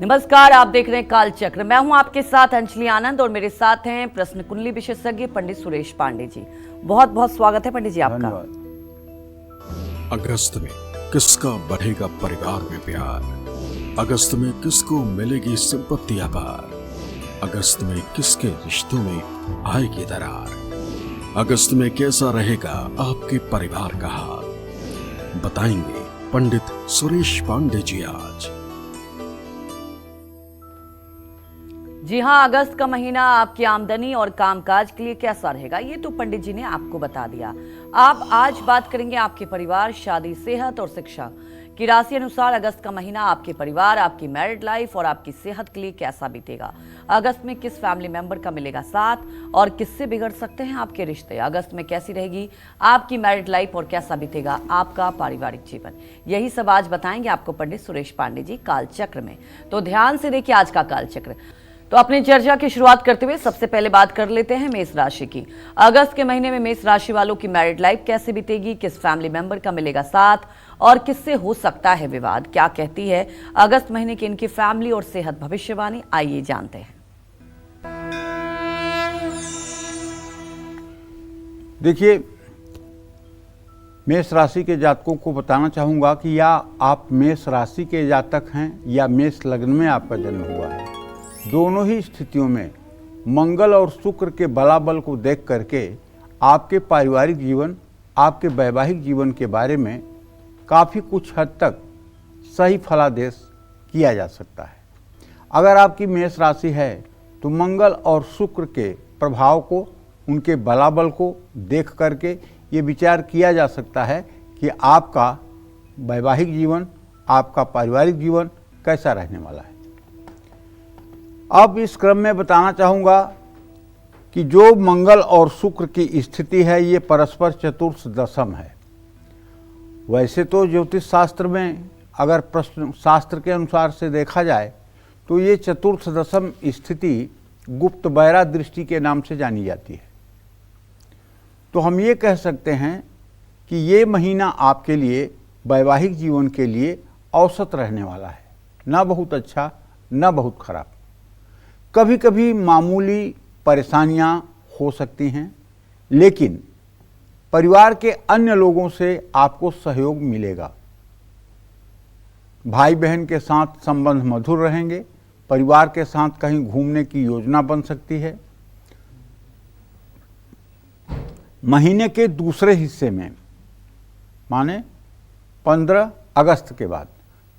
नमस्कार, आप देख रहे हैं काल चक्र। मैं हूं आपके साथ अंजलि आनंद और मेरे साथ हैं प्रश्न कुंडली विशेषज्ञ पंडित सुरेश पांडे जी। बहुत बहुत स्वागत है पंडित जी आपका। अगस्त में किसका बढ़ेगा परिवार में प्यार, अगस्त में किसको मिलेगी संपत्ति अपार, अगस्त में किसके रिश्तों में आएगी दरार, अगस्त में कैसा रहेगा आपके परिवार का हाल, बताएंगे पंडित सुरेश पांडे जी आज। जी हाँ, अगस्त का महीना आपकी आमदनी और कामकाज के लिए कैसा रहेगा ये तो पंडित जी ने आपको बता दिया। आप आज बात करेंगे आपके परिवार, शादी, सेहत और शिक्षा की राशि अनुसार अगस्त का महीना आपके परिवार, आपकी मैरिड लाइफ और आपकी सेहत के लिए कैसा बीतेगा। अगस्त में किस फैमिली मेंबर का मिलेगा साथ और किससे बिगड़ सकते हैं आपके रिश्ते। अगस्त में कैसी रहेगी आपकी मैरिड लाइफ और कैसा बीतेगा आपका पारिवारिक जीवन। यही सब आज बताएंगे आपको पंडित सुरेश पांडे जी काल चक्र में। तो ध्यान से देखिए आज का काल चक्र। तो अपनी चर्चा की शुरुआत करते हुए सबसे पहले बात कर लेते हैं मेष राशि की। अगस्त के महीने में मेष राशि वालों की मैरिड लाइफ कैसे बीतेगी, किस फैमिली मेंबर का मिलेगा साथ और किससे हो सकता है विवाद, क्या कहती है अगस्त महीने की इनकी फैमिली और सेहत भविष्यवाणी, आइए जानते हैं। देखिए, मेष राशि के जातकों को बताना चाहूंगा कि या आप मेष राशि के जातक हैं या मेष लग्न में आपका जन्म हुआ है, दोनों ही स्थितियों में मंगल और शुक्र के बलाबल को देख करके आपके पारिवारिक जीवन, आपके वैवाहिक जीवन के बारे में काफ़ी कुछ हद तक सही फलादेश किया जा सकता है। अगर आपकी मेष राशि है तो मंगल और शुक्र के प्रभाव को, उनके बलाबल को देख करके ये विचार किया जा सकता है कि आपका वैवाहिक जीवन, आपका पारिवारिक जीवन कैसा रहने वाला है। अब इस क्रम में बताना चाहूँगा कि जो मंगल और शुक्र की स्थिति है ये परस्पर चतुर्थ दशम है। वैसे तो ज्योतिष शास्त्र में अगर प्रश्न शास्त्र के अनुसार से देखा जाए तो ये चतुर्थ दशम स्थिति गुप्त बैरा दृष्टि के नाम से जानी जाती है। तो हम ये कह सकते हैं कि ये महीना आपके लिए वैवाहिक जीवन के लिए औसत रहने वाला है, ना बहुत अच्छा ना बहुत खराब। कभी कभी मामूली परेशानियां हो सकती हैं, लेकिन परिवार के अन्य लोगों से आपको सहयोग मिलेगा। भाई बहन के साथ संबंध मधुर रहेंगे, परिवार के साथ कहीं घूमने की योजना बन सकती है। महीने के दूसरे हिस्से में माने 15 अगस्त के बाद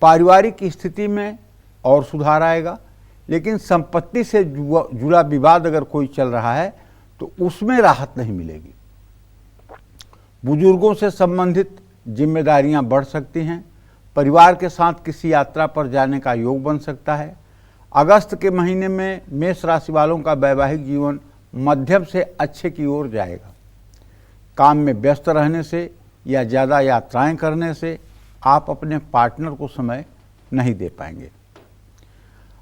पारिवारिक स्थिति में और सुधार आएगा, लेकिन संपत्ति से जुड़ा विवाद अगर कोई चल रहा है तो उसमें राहत नहीं मिलेगी। बुजुर्गों से संबंधित जिम्मेदारियां बढ़ सकती हैं। परिवार के साथ किसी यात्रा पर जाने का योग बन सकता है। अगस्त के महीने में मेष राशि वालों का वैवाहिक जीवन मध्यम से अच्छे की ओर जाएगा। काम में व्यस्त रहने से या ज़्यादा यात्राएं करने से आप अपने पार्टनर को समय नहीं दे पाएंगे।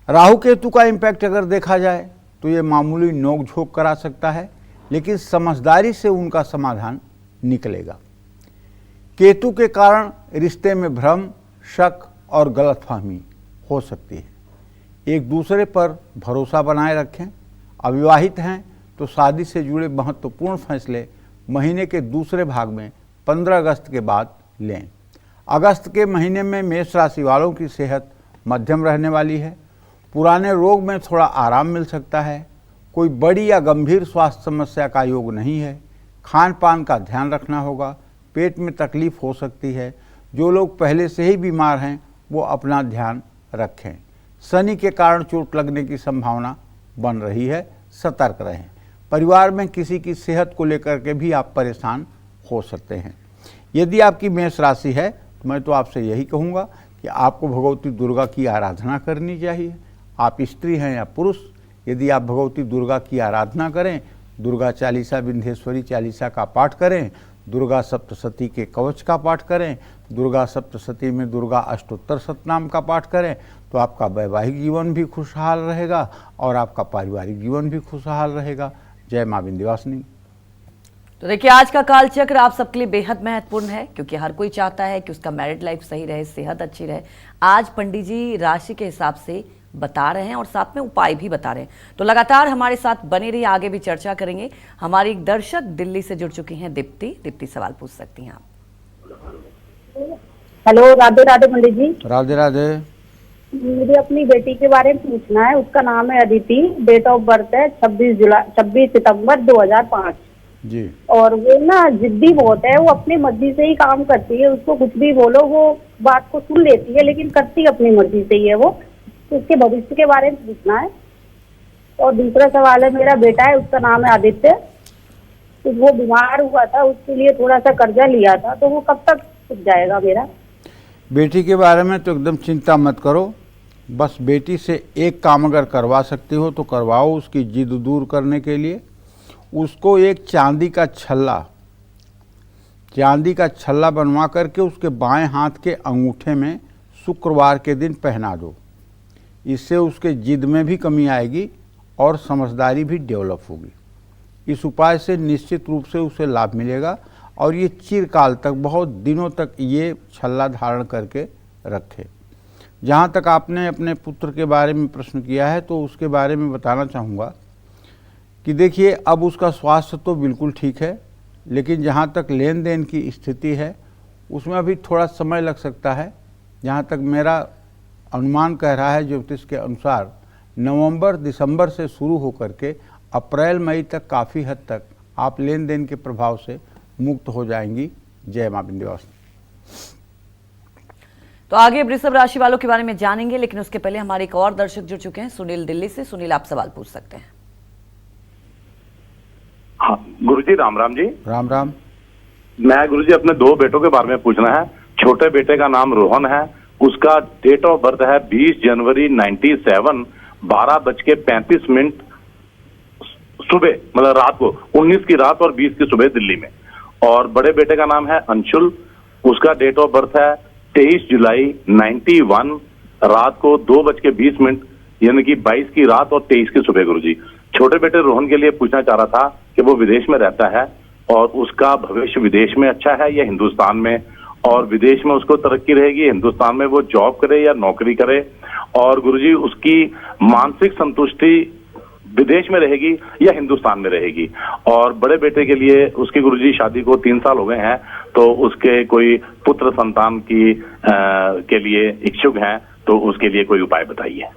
राहु केतु का इम्पैक्ट अगर देखा जाए तो ये मामूली नोक झोंक करा सकता है, लेकिन समझदारी से उनका समाधान निकलेगा। केतु के कारण रिश्ते में भ्रम, शक और गलतफहमी हो सकती है। एक दूसरे पर भरोसा बनाए रखें। अविवाहित हैं तो शादी से जुड़े महत्वपूर्ण फैसले महीने के दूसरे भाग में 15 अगस्त के बाद लें। अगस्त के महीने में मेष राशि वालों की सेहत मध्यम रहने वाली है। पुराने रोग में थोड़ा आराम मिल सकता है। कोई बड़ी या गंभीर स्वास्थ्य समस्या का योग नहीं है। खान पान का ध्यान रखना होगा। पेट में तकलीफ हो सकती है। जो लोग पहले से ही बीमार हैं वो अपना ध्यान रखें। शनि के कारण चोट लगने की संभावना बन रही है, सतर्क रहें। परिवार में किसी की सेहत को लेकर के भी आप परेशान हो सकते हैं। यदि आपकी मेष राशि है तो मैं तो आपसे यही कहूँगा कि आपको भगवती दुर्गा की आराधना करनी चाहिए। आप स्त्री हैं या पुरुष, यदि आप भगवती दुर्गा की आराधना करें, दुर्गा चालीसा, विंध्येश्वरी चालीसा का पाठ करें, दुर्गा सप्तशती के कवच का पाठ करें, दुर्गा सप्तशती में दुर्गा अष्टोत्तर शतनाम का पाठ करें, तो आपका वैवाहिक जीवन भी खुशहाल रहेगा और आपका पारिवारिक जीवन भी खुशहाल रहेगा। जय माँ विंध्यवासिनी। तो देखिए आज का काल चक्र आप सबके लिए बेहद महत्वपूर्ण है, क्योंकि हर कोई चाहता है कि उसका मैरिड लाइफ सही रहे, सेहत अच्छी रहे। आज पंडित जी राशि के हिसाब से बता रहे हैं और साथ में उपाय भी बता रहे हैं। तो लगातार हमारे साथ बने रहिए, आगे भी चर्चा करेंगे। हमारी एक दर्शक दिल्ली से जुड़ चुकी हैं, दीप्ति सवाल पूछ सकती हैं आप। हेलो, राधे राधे पंडित जी। राधे राधे। मुझे अपनी बेटी के बारे में पूछना है। उसका नाम है अदिति, डेट ऑफ बर्थ है 26 सितंबर 2005 जी। और वो ना जिद्दी बहुत है, वो अपनी मर्जी से ही काम करती है। उसको कुछ भी बोलो वो बात को सुन लेती है, लेकिन करती अपनी मर्जी से ही है वो। तो उसके भविष्य के बारे में पूछना है। और दूसरा सवाल है, मेरा बेटा है, उसका नाम है आदित्य। तो वो बीमार हुआ था, उसके लिए थोड़ा सा कर्जा लिया था, तो वो कब तक छूट जाएगा मेरा? बेटी के बारे में तो एकदम चिंता मत करो। बस बेटी से एक काम अगर करवा सकती हो तो करवाओ। उसकी जिद दूर करने के लिए उसको एक चांदी का छल्ला बनवा करके उसके बाएं हाथ के अंगूठे में शुक्रवार के दिन पहना दो। इससे उसके जिद में भी कमी आएगी और समझदारी भी डेवलप होगी। इस उपाय से निश्चित रूप से उसे लाभ मिलेगा और ये चिरकाल तक, बहुत दिनों तक ये छल्ला धारण करके रखे। जहाँ तक आपने अपने पुत्र के बारे में प्रश्न किया है तो उसके बारे में बताना चाहूँगा कि देखिए, अब उसका स्वास्थ्य तो बिल्कुल ठीक है, लेकिन जहाँ तक लेन देन की स्थिति है उसमें अभी थोड़ा समय लग सकता है। जहाँ तक मेरा अनुमान कह रहा है ज्योतिष के अनुसार, नवंबर दिसंबर से शुरू होकर के अप्रैल मई तक काफ़ी हद तक आप लेन देन के प्रभाव से मुक्त हो जाएंगी। जय मां विंध्यवासिनी। तो आगे वृषभ राशि वालों के बारे में जानेंगे, लेकिन उसके पहले हमारे एक और दर्शक जुड़ चुके हैं, सुनील दिल्ली से। सुनील, आप सवाल पूछ सकते हैं। हाँ गुरुजी, राम राम जी। राम राम। मैं गुरुजी अपने दो बेटों के बारे में पूछना है। छोटे बेटे का नाम रोहन है, उसका डेट ऑफ बर्थ है 20 जनवरी 97, 12:35 सुबह, मतलब रात को, 19 की रात और 20 की सुबह दिल्ली में। और बड़े बेटे का नाम है अंशुल, उसका डेट ऑफ बर्थ है 23 जुलाई 91, रात को 2:20 यानी कि 22 की रात और 23 की सुबह। गुरुजी, छोटे बेटे रोहन के लिए पूछना चाह रहा था कि वो विदेश में रहता है और उसका भविष्य विदेश में अच्छा है या हिंदुस्तान में, और विदेश में उसको तरक्की रहेगी, हिंदुस्तान में वो जॉब करे या नौकरी करे, और गुरुजी उसकी मानसिक संतुष्टि विदेश में रहेगी या हिंदुस्तान में रहेगी। और बड़े बेटे के लिए उसकी गुरुजी शादी को 3 साल हो गए हैं, तो उसके कोई पुत्र संतान के लिए इच्छुक हैं, तो उसके लिए कोई उपाय बताइए।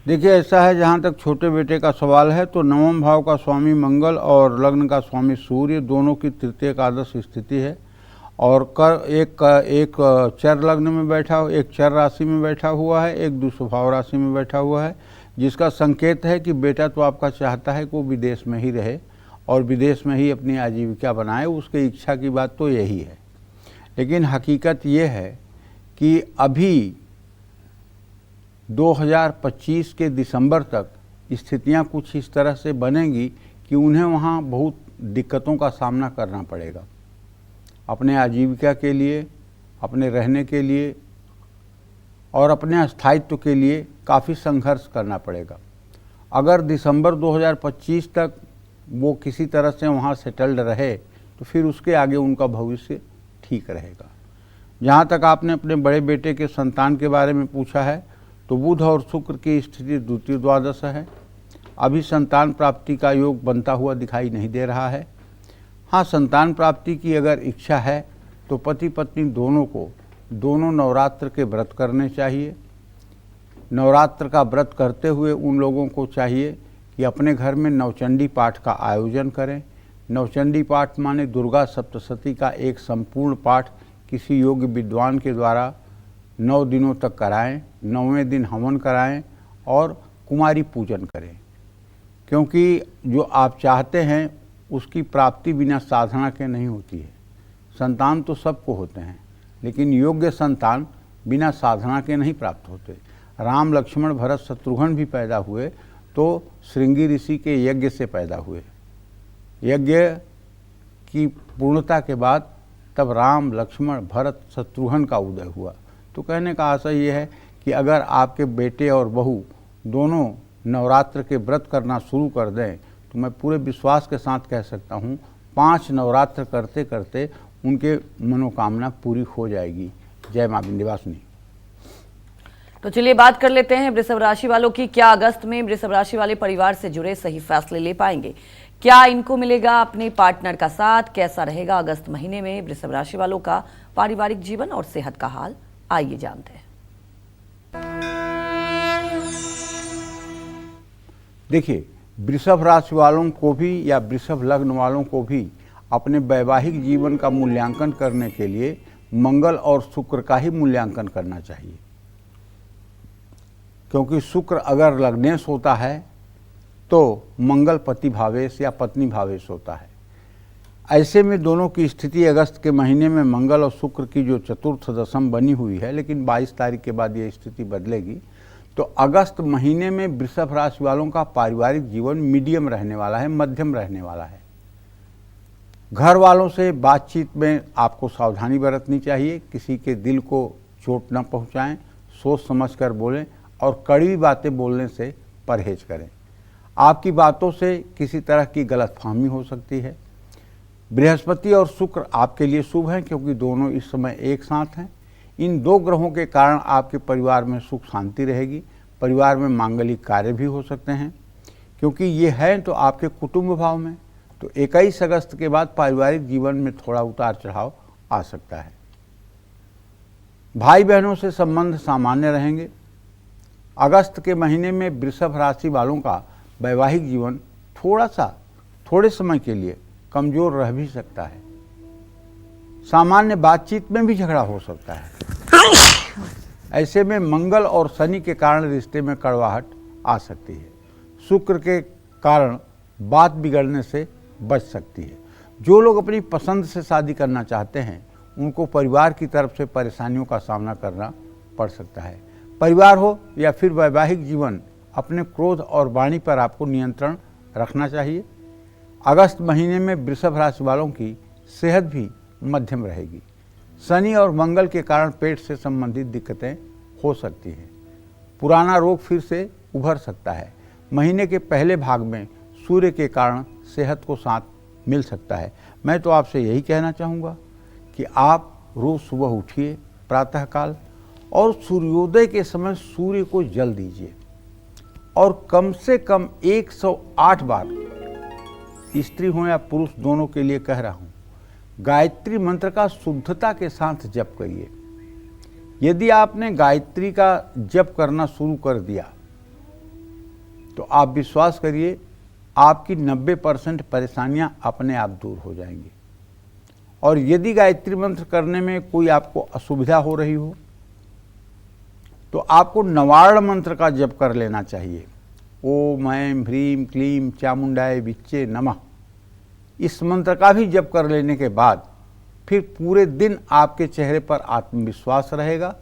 देखिए, ऐसा है, जहाँ तक छोटे बेटे का सवाल है तो नवम भाव का स्वामी मंगल और लग्न का स्वामी सूर्य दोनों की तृतीय एकादश स्थिति है। और एक चर लग्न में बैठा, एक चर राशि में बैठा हुआ है, एक दुस्वभाव राशि में बैठा हुआ है, जिसका संकेत है कि बेटा तो आपका चाहता है कि वो विदेश में ही रहे और विदेश में ही अपनी आजीविका बनाए। उसकी इच्छा की बात तो यही है। लेकिन हकीकत ये है कि अभी 2025 के दिसंबर तक स्थितियां कुछ इस तरह से बनेंगी कि उन्हें वहाँ बहुत दिक्कतों का सामना करना पड़ेगा। अपने आजीविका के लिए, अपने रहने के लिए और अपने स्थायित्व के लिए काफ़ी संघर्ष करना पड़ेगा। अगर दिसंबर 2025 तक वो किसी तरह से वहाँ सेटल्ड रहे तो फिर उसके आगे उनका भविष्य ठीक रहेगा। जहाँ तक आपने अपने बड़े बेटे के संतान के बारे में पूछा है तो बुध और शुक्र की स्थिति द्वितीय द्वादश है। अभी संतान प्राप्ति का योग बनता हुआ दिखाई नहीं दे रहा है। हाँ, संतान प्राप्ति की अगर इच्छा है तो पति पत्नी दोनों को दोनों नवरात्र के व्रत करने चाहिए। नवरात्र का व्रत करते हुए उन लोगों को चाहिए कि अपने घर में नवचंडी पाठ का आयोजन करें। नवचंडी पाठ माने दुर्गा सप्तशती का एक संपूर्ण पाठ किसी योग्य विद्वान के द्वारा 9 दिनों तक कराएं, 9वें दिन हवन कराएं और कुमारी पूजन करें। क्योंकि जो आप चाहते हैं उसकी प्राप्ति बिना साधना के नहीं होती है। संतान तो सबको होते हैं, लेकिन योग्य संतान बिना साधना के नहीं प्राप्त होते। राम लक्ष्मण भरत शत्रुघ्न भी पैदा हुए तो श्रृंगी ऋषि के यज्ञ से पैदा हुए। यज्ञ की पूर्णता के बाद तब राम लक्ष्मण भरत शत्रुघ्न का उदय हुआ। तो कहने का आशय ये है कि अगर आपके बेटे और बहू दोनों नवरात्र के व्रत करना शुरू कर दें तो मैं पूरे विश्वास के साथ कह सकता हूँ 5 नवरात्र करते करते उनके मनोकामना पूरी हो जाएगी। जय मां विंध्यवासिनी। तो चलिए बात कर लेते हैं वृषभ राशि वालों की। क्या अगस्त में वृषभ राशि वाले परिवार से जुड़े सही फैसले ले पाएंगे? क्या इनको मिलेगा अपने पार्टनर का साथ? कैसा रहेगा अगस्त महीने में वृषभ राशि वालों का पारिवारिक जीवन और सेहत का हाल? आइए जानते हैं। देखिए, वृषभ राशि वालों को भी या वृषभ लग्न वालों को भी अपने वैवाहिक जीवन का मूल्यांकन करने के लिए मंगल और शुक्र का ही मूल्यांकन करना चाहिए, क्योंकि शुक्र अगर लग्नेश होता है तो मंगल पति भावेश या पत्नी भावेश होता है। ऐसे में दोनों की स्थिति अगस्त के महीने में मंगल और शुक्र की जो चतुर्थ दशम बनी हुई है, लेकिन 22 तारीख के बाद ये स्थिति बदलेगी। तो अगस्त महीने में वृषभ राशि वालों का पारिवारिक जीवन मीडियम रहने वाला है, मध्यम रहने वाला है। घर वालों से बातचीत में आपको सावधानी बरतनी चाहिए, किसी के दिल को चोट न पहुंचाएं, सोच समझकर बोलें और कड़वी बातें बोलने से परहेज करें। आपकी बातों से किसी तरह की गलतफहमी हो सकती है। बृहस्पति और शुक्र आपके लिए शुभ हैं, क्योंकि दोनों इस समय एक साथ हैं। इन दो ग्रहों के कारण आपके परिवार में सुख शांति रहेगी। परिवार में मांगलिक कार्य भी हो सकते हैं, क्योंकि ये हैं तो आपके कुटुंब भाव में। तो 21 अगस्त के बाद पारिवारिक जीवन में थोड़ा उतार चढ़ाव आ सकता है। भाई बहनों से संबंध सामान्य रहेंगे। अगस्त के महीने में वृषभ राशि वालों का वैवाहिक जीवन थोड़े समय के लिए कमजोर रह भी सकता है। सामान्य बातचीत में भी झगड़ा हो सकता है। ऐसे में मंगल और शनि के कारण रिश्ते में कड़वाहट आ सकती है। शुक्र के कारण बात बिगड़ने से बच सकती है। जो लोग अपनी पसंद से शादी करना चाहते हैं, उनको परिवार की तरफ से परेशानियों का सामना करना पड़ सकता है। परिवार हो या फिर वैवाहिक जीवन, अपने क्रोध और वाणी पर आपको नियंत्रण रखना चाहिए। अगस्त महीने में वृषभ राशि वालों की सेहत भी मध्यम रहेगी। शनि और मंगल के कारण पेट से संबंधित दिक्कतें हो सकती हैं। पुराना रोग फिर से उभर सकता है। महीने के पहले भाग में सूर्य के कारण सेहत को साथ मिल सकता है। मैं तो आपसे यही कहना चाहूँगा कि आप रोज़ सुबह उठिए प्रातःकाल और सूर्योदय के समय सूर्य को जल दीजिए और कम से कम 108 बार, स्त्री हो या पुरुष दोनों के लिए कह रहा हूँ, गायत्री मंत्र का शुद्धता के साथ जप करिए। यदि आपने गायत्री का जप करना शुरू कर दिया तो आप विश्वास करिए, आपकी 90% परेशानियां अपने आप दूर हो जाएंगी। और यदि गायत्री मंत्र करने में कोई आपको असुविधा हो रही हो तो आपको नवार्ण मंत्र का जप कर लेना चाहिए। ओम ऐं ह्रीं क्लीं चामुंडाय विच्चे नमः। इस मंत्र का भी जप कर लेने के बाद फिर पूरे दिन आपके चेहरे पर आत्मविश्वास रहेगा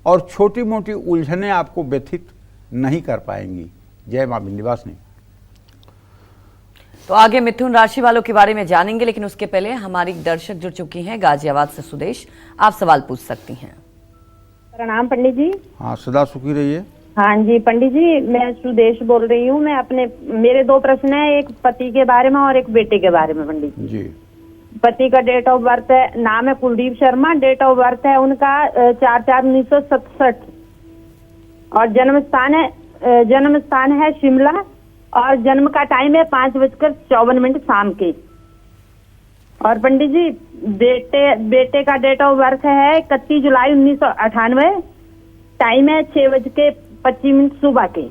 और छोटी मोटी उलझनें आपको व्यथित नहीं कर पाएंगी। जय मां विंध्यवासिनी। तो आगे मिथुन राशि वालों के बारे में जानेंगे, लेकिन उसके पहले हमारी दर्शक जुड़ चुकी हैं गाजियाबाद से। सुदेश, आप सवाल पूछ सकती हैं। प्रणाम पंडित जी। हाँ, सदा सुखी रहिए। हाँ जी पंडित जी, मैं सुदेश बोल रही हूँ। मैं मेरे दो प्रश्न है, एक पति के बारे में और एक बेटे के बारे में पंडित जी। पति का डेट ऑफ बर्थ है, नाम है Kuldeep Sharma, date of birth है उनका 4/4/1967 और जन्म स्थान है शिमला और जन्म का टाइम है 5:54 शाम के। और पंडित जी बेटे का डेट ऑफ बर्थ है 31 जुलाई 1998, टाइम है 6:25 सुबह के।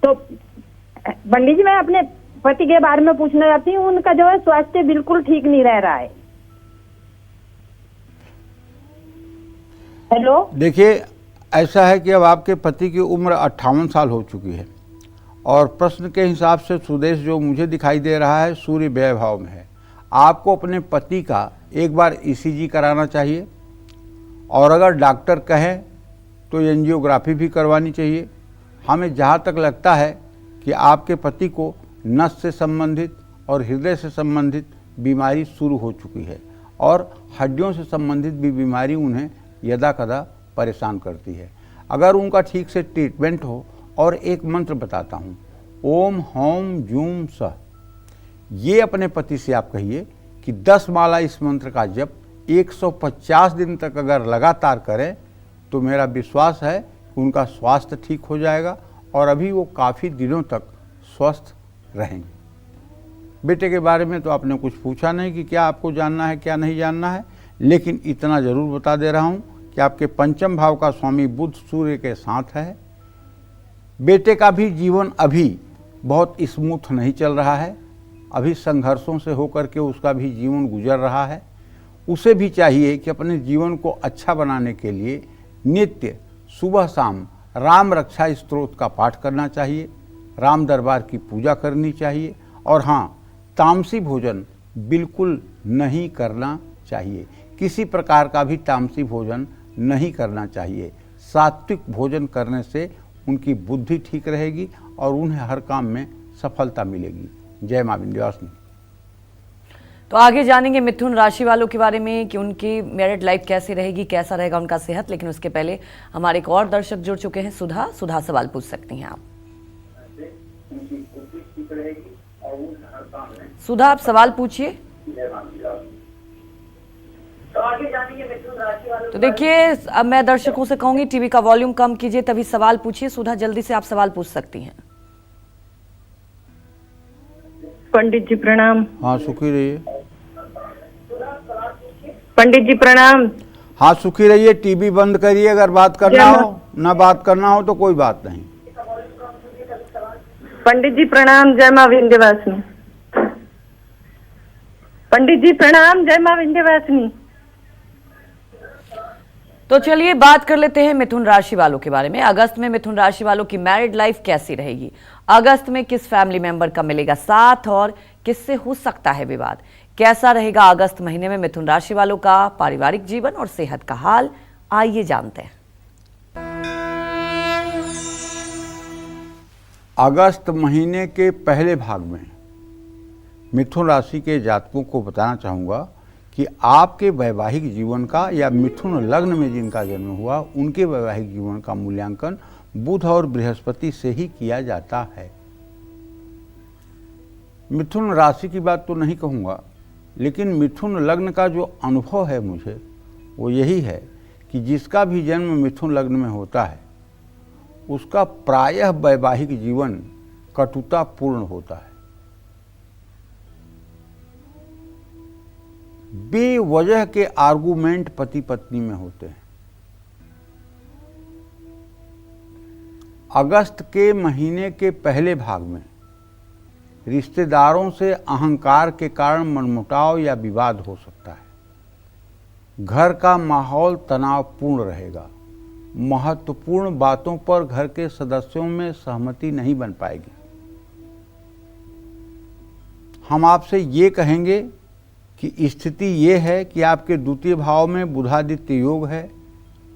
तो पंडित जी, मैं अपने पति के बारे में पूछना चाहती हूँ, उनका जो है स्वास्थ्य बिल्कुल ठीक नहीं रह रहा है। हेलो, देखिए, ऐसा है कि अब आपके पति की उम्र 58 साल हो चुकी है और प्रश्न के हिसाब से सुदेश जो मुझे दिखाई दे रहा है सूर्य व्यय भाव में है। आपको अपने पति का एक बार ईसीजी कराना चाहिए और अगर डॉक्टर कहें तो एंजियोग्राफी भी करवानी चाहिए। हमें जहाँ तक लगता है कि आपके पति को नस से संबंधित और हृदय से संबंधित बीमारी शुरू हो चुकी है और हड्डियों से संबंधित भी बीमारी उन्हें यदा कदा परेशान करती है। अगर उनका ठीक से ट्रीटमेंट हो, और एक मंत्र बताता हूँ, ओम हौम जूम सह, ये अपने पति से आप कहिए कि 10 माला इस मंत्र का जप 150 दिन तक अगर लगातार करें तो मेरा विश्वास है कि उनका स्वास्थ्य ठीक हो जाएगा और अभी वो काफ़ी दिनों तक स्वस्थ रहेंगे। बेटे के बारे में तो आपने कुछ पूछा नहीं कि क्या आपको जानना है क्या नहीं जानना है, लेकिन इतना ज़रूर बता दे रहा हूँ कि आपके पंचम भाव का स्वामी बुध सूर्य के साथ है। बेटे का भी जीवन अभी बहुत स्मूथ नहीं चल रहा है, अभी संघर्षों से होकर के उसका भी जीवन गुजर रहा है। उसे भी चाहिए कि अपने जीवन को अच्छा बनाने के लिए नित्य सुबह शाम राम रक्षा स्तोत्र का पाठ करना चाहिए, राम दरबार की पूजा करनी चाहिए और हाँ, तामसी भोजन बिल्कुल नहीं करना चाहिए। किसी प्रकार का भी तामसी भोजन नहीं करना चाहिए। सात्विक भोजन करने से उनकी बुद्धि ठीक रहेगी और उन्हें हर काम में सफलता मिलेगी। जय मां विंध्यवासिनी। तो आगे जानेंगे मिथुन राशि वालों के बारे में कि उनकी मैरिड लाइफ कैसी रहेगी, कैसा रहेगा उनका सेहत। लेकिन उसके पहले हमारे एक और दर्शक जुड़ चुके हैं, सुधा सवाल पूछ सकती हैं आप। सुधा, आप सवाल पूछिए। तो देखिए, अब मैं दर्शकों से कहूंगी टीवी का वॉल्यूम कम कीजिए, तभी सवाल पूछिए। सुधा, जल्दी से आप सवाल पूछ सकती हैं। पंडित जी प्रणाम। हाँ, सुखी रहिए। पंडित जी प्रणाम। हाँ, सुखी रहिए। टीवी बंद करिए, अगर बात करना हो, ना बात करना हो तो कोई बात नहीं। पंडित जी प्रणाम, जय मां विंध्यवासिनी। पंडित जी प्रणाम, जय मां विंध्यवासिनी। तो चलिए बात कर लेते हैं मिथुन राशि वालों के बारे में। अगस्त में मिथुन राशि वालों की मैरिड लाइफ कैसी रहेगी? अगस्त में किस फैमिली मेंबर का मिलेगा साथ और किससे हो सकता है विवाद? कैसा रहेगा अगस्त महीने में मिथुन राशि वालों का पारिवारिक जीवन और सेहत का हाल? आइए जानते हैं। अगस्त महीने के पहले भाग में मिथुन राशि के जातकों को बताना चाहूँगा कि आपके वैवाहिक जीवन का या मिथुन लग्न में जिनका जन्म हुआ उनके वैवाहिक जीवन का मूल्यांकन बुध और बृहस्पति से ही किया जाता है। मिथुन राशि की बात तो नहीं कहूँगा, लेकिन मिथुन लग्न का जो अनुभव है मुझे वो यही है कि जिसका भी जन्म मिथुन लग्न में होता है उसका प्रायः वैवाहिक जीवन कटुतापूर्ण होता है। बेवजह के आर्गुमेंट पति पत्नी में होते हैं। अगस्त के महीने के पहले भाग में रिश्तेदारों से अहंकार के कारण मनमुटाव या विवाद हो सकता है। घर का माहौल तनावपूर्ण रहेगा। महत्वपूर्ण बातों पर घर के सदस्यों में सहमति नहीं बन पाएगी। हम आपसे ये कहेंगे कि स्थिति ये है कि आपके द्वितीय भाव में बुधादित्य योग है।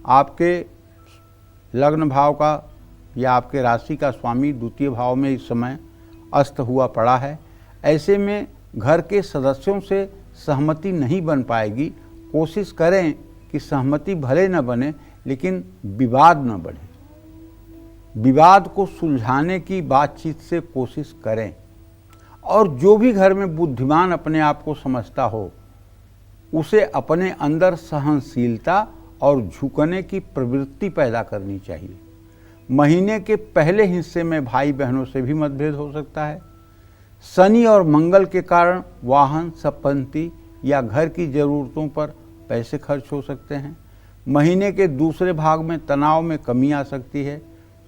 आपके लग्न भाव का या आपके राशि का स्वामी द्वितीय भाव में इस समय अस्त हुआ पड़ा है। ऐसे में घर के सदस्यों से सहमति नहीं बन पाएगी। कोशिश करें कि सहमति भले न बने लेकिन विवाद न बढ़े। विवाद को सुलझाने की बातचीत से कोशिश करें और जो भी घर में बुद्धिमान अपने आप को समझता हो उसे अपने अंदर सहनशीलता और झुकने की प्रवृत्ति पैदा करनी चाहिए। महीने के पहले हिस्से में भाई बहनों से भी मतभेद हो सकता है। शनि और मंगल के कारण वाहन, संपत्ति या घर की ज़रूरतों पर पैसे खर्च हो सकते हैं। महीने के दूसरे भाग में तनाव में कमी आ सकती है।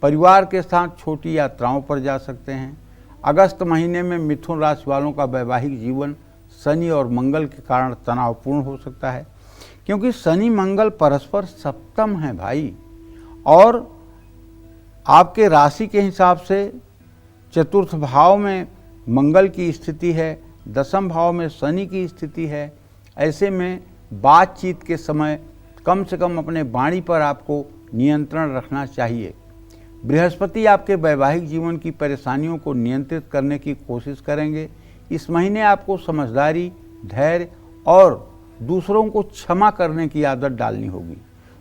परिवार के साथ छोटी यात्राओं पर जा सकते हैं। अगस्त महीने में मिथुन राशि वालों का वैवाहिक जीवन शनि और मंगल के कारण तनावपूर्ण हो सकता है, क्योंकि शनि मंगल परस्पर सप्तम है भाई। और आपके राशि के हिसाब से चतुर्थ भाव में मंगल की स्थिति है, दसम भाव में शनि की स्थिति है। ऐसे में बातचीत के समय कम से कम अपने वाणी पर आपको नियंत्रण रखना चाहिए। बृहस्पति आपके वैवाहिक जीवन की परेशानियों को नियंत्रित करने की कोशिश करेंगे। इस महीने आपको समझदारी, धैर्य और दूसरों को क्षमा करने की आदत डालनी होगी।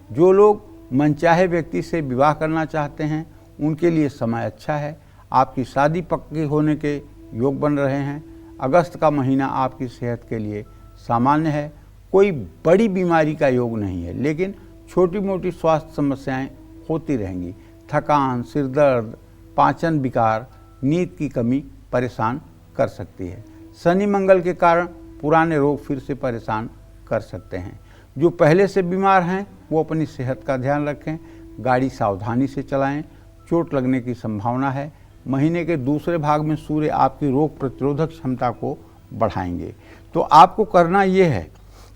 जो लोग मनचाहे व्यक्ति से विवाह करना चाहते हैं उनके लिए समय अच्छा है। आपकी शादी पक्की होने के योग बन रहे हैं। अगस्त का महीना आपकी सेहत के लिए सामान्य है। कोई बड़ी बीमारी का योग नहीं है, लेकिन छोटी मोटी स्वास्थ्य समस्याएं होती रहेंगी। थकान, सिर दर्द, पाचन विकार, नींद की कमी परेशान कर सकती है। शनि मंगल के कारण पुराने रोग फिर से परेशान कर सकते हैं। जो पहले से बीमार हैं वो अपनी सेहत का ध्यान रखें, गाड़ी सावधानी से चलाएं, चोट लगने की संभावना है। महीने के दूसरे भाग में सूर्य आपकी रोग प्रतिरोधक क्षमता को बढ़ाएंगे। तो आपको करना ये है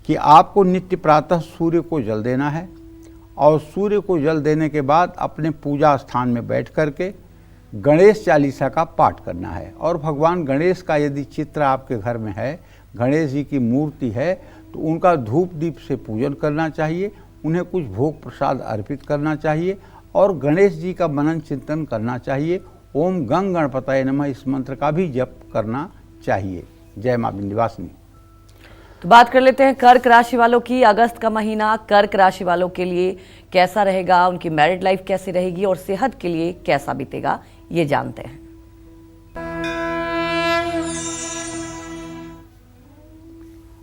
कि आपको नित्य प्रातः सूर्य को जल देना है और सूर्य को जल देने के बाद अपने पूजा स्थान में बैठ करके गणेश चालीसा का पाठ करना है। और भगवान गणेश का यदि चित्र आपके घर में है, गणेश जी की मूर्ति है, तो उनका धूप दीप से पूजन करना चाहिए, उन्हें कुछ भोग प्रसाद अर्पित करना चाहिए और गणेश जी का मनन चिंतन करना चाहिए। ओम गंग गणपतये नमः इस मंत्र का भी जप करना चाहिए। जय मां विंध्यवासिनी। तो बात कर लेते हैं कर्क राशि वालों की। अगस्त का महीना कर्क राशि वालों के लिए कैसा रहेगा, उनकी मैरिड लाइफ कैसी रहेगी और सेहत के लिए कैसा बीतेगा, ये जानते हैं।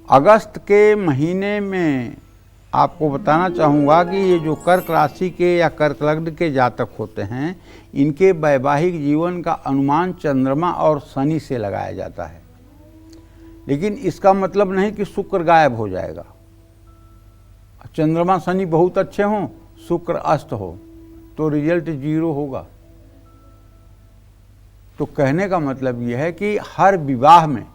अगस्त के महीने में आपको बताना चाहूँगा कि ये जो कर्क राशि के या कर्क लग्न के जातक होते हैं, इनके वैवाहिक जीवन का अनुमान चंद्रमा और शनि से लगाया जाता है। लेकिन इसका मतलब नहीं कि शुक्र गायब हो जाएगा। चंद्रमा शनि बहुत अच्छे हों, शुक्र अस्त हो तो रिजल्ट 0 होगा। तो कहने का मतलब यह है कि हर विवाह में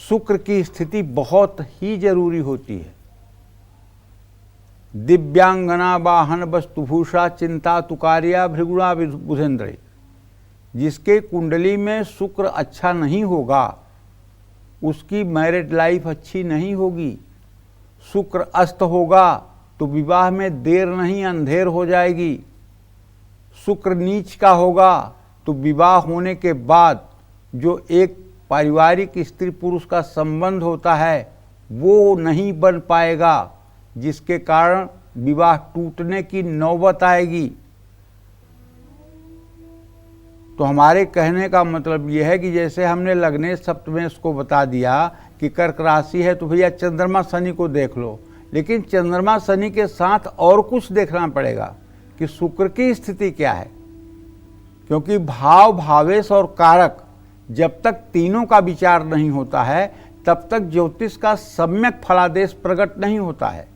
शुक्र की स्थिति बहुत ही जरूरी होती है। दिव्यांगना वाहन वस्तुभूषा चिंता तुकारिया भृगुणा बुधेंद्र, जिसके कुंडली में शुक्र अच्छा नहीं होगा उसकी मैरिड लाइफ अच्छी नहीं होगी। शुक्र अस्त होगा तो विवाह में देर नहीं अंधेर हो जाएगी। शुक्र नीच का होगा तो विवाह होने के बाद जो एक पारिवारिक स्त्री पुरुष का संबंध होता है वो नहीं बन पाएगा, जिसके कारण विवाह टूटने की नौबत आएगी। तो हमारे कहने का मतलब यह है कि जैसे हमने लग्नेश सप्तमेश को बता दिया कि कर्क राशि है तो भैया चंद्रमा शनि को देख लो, लेकिन चंद्रमा शनि के साथ और कुछ देखना पड़ेगा कि शुक्र की स्थिति क्या है। क्योंकि भाव, भावेश और कारक जब तक तीनों का विचार नहीं होता है तब तक ज्योतिष का सम्यक फलादेश प्रकट नहीं होता है।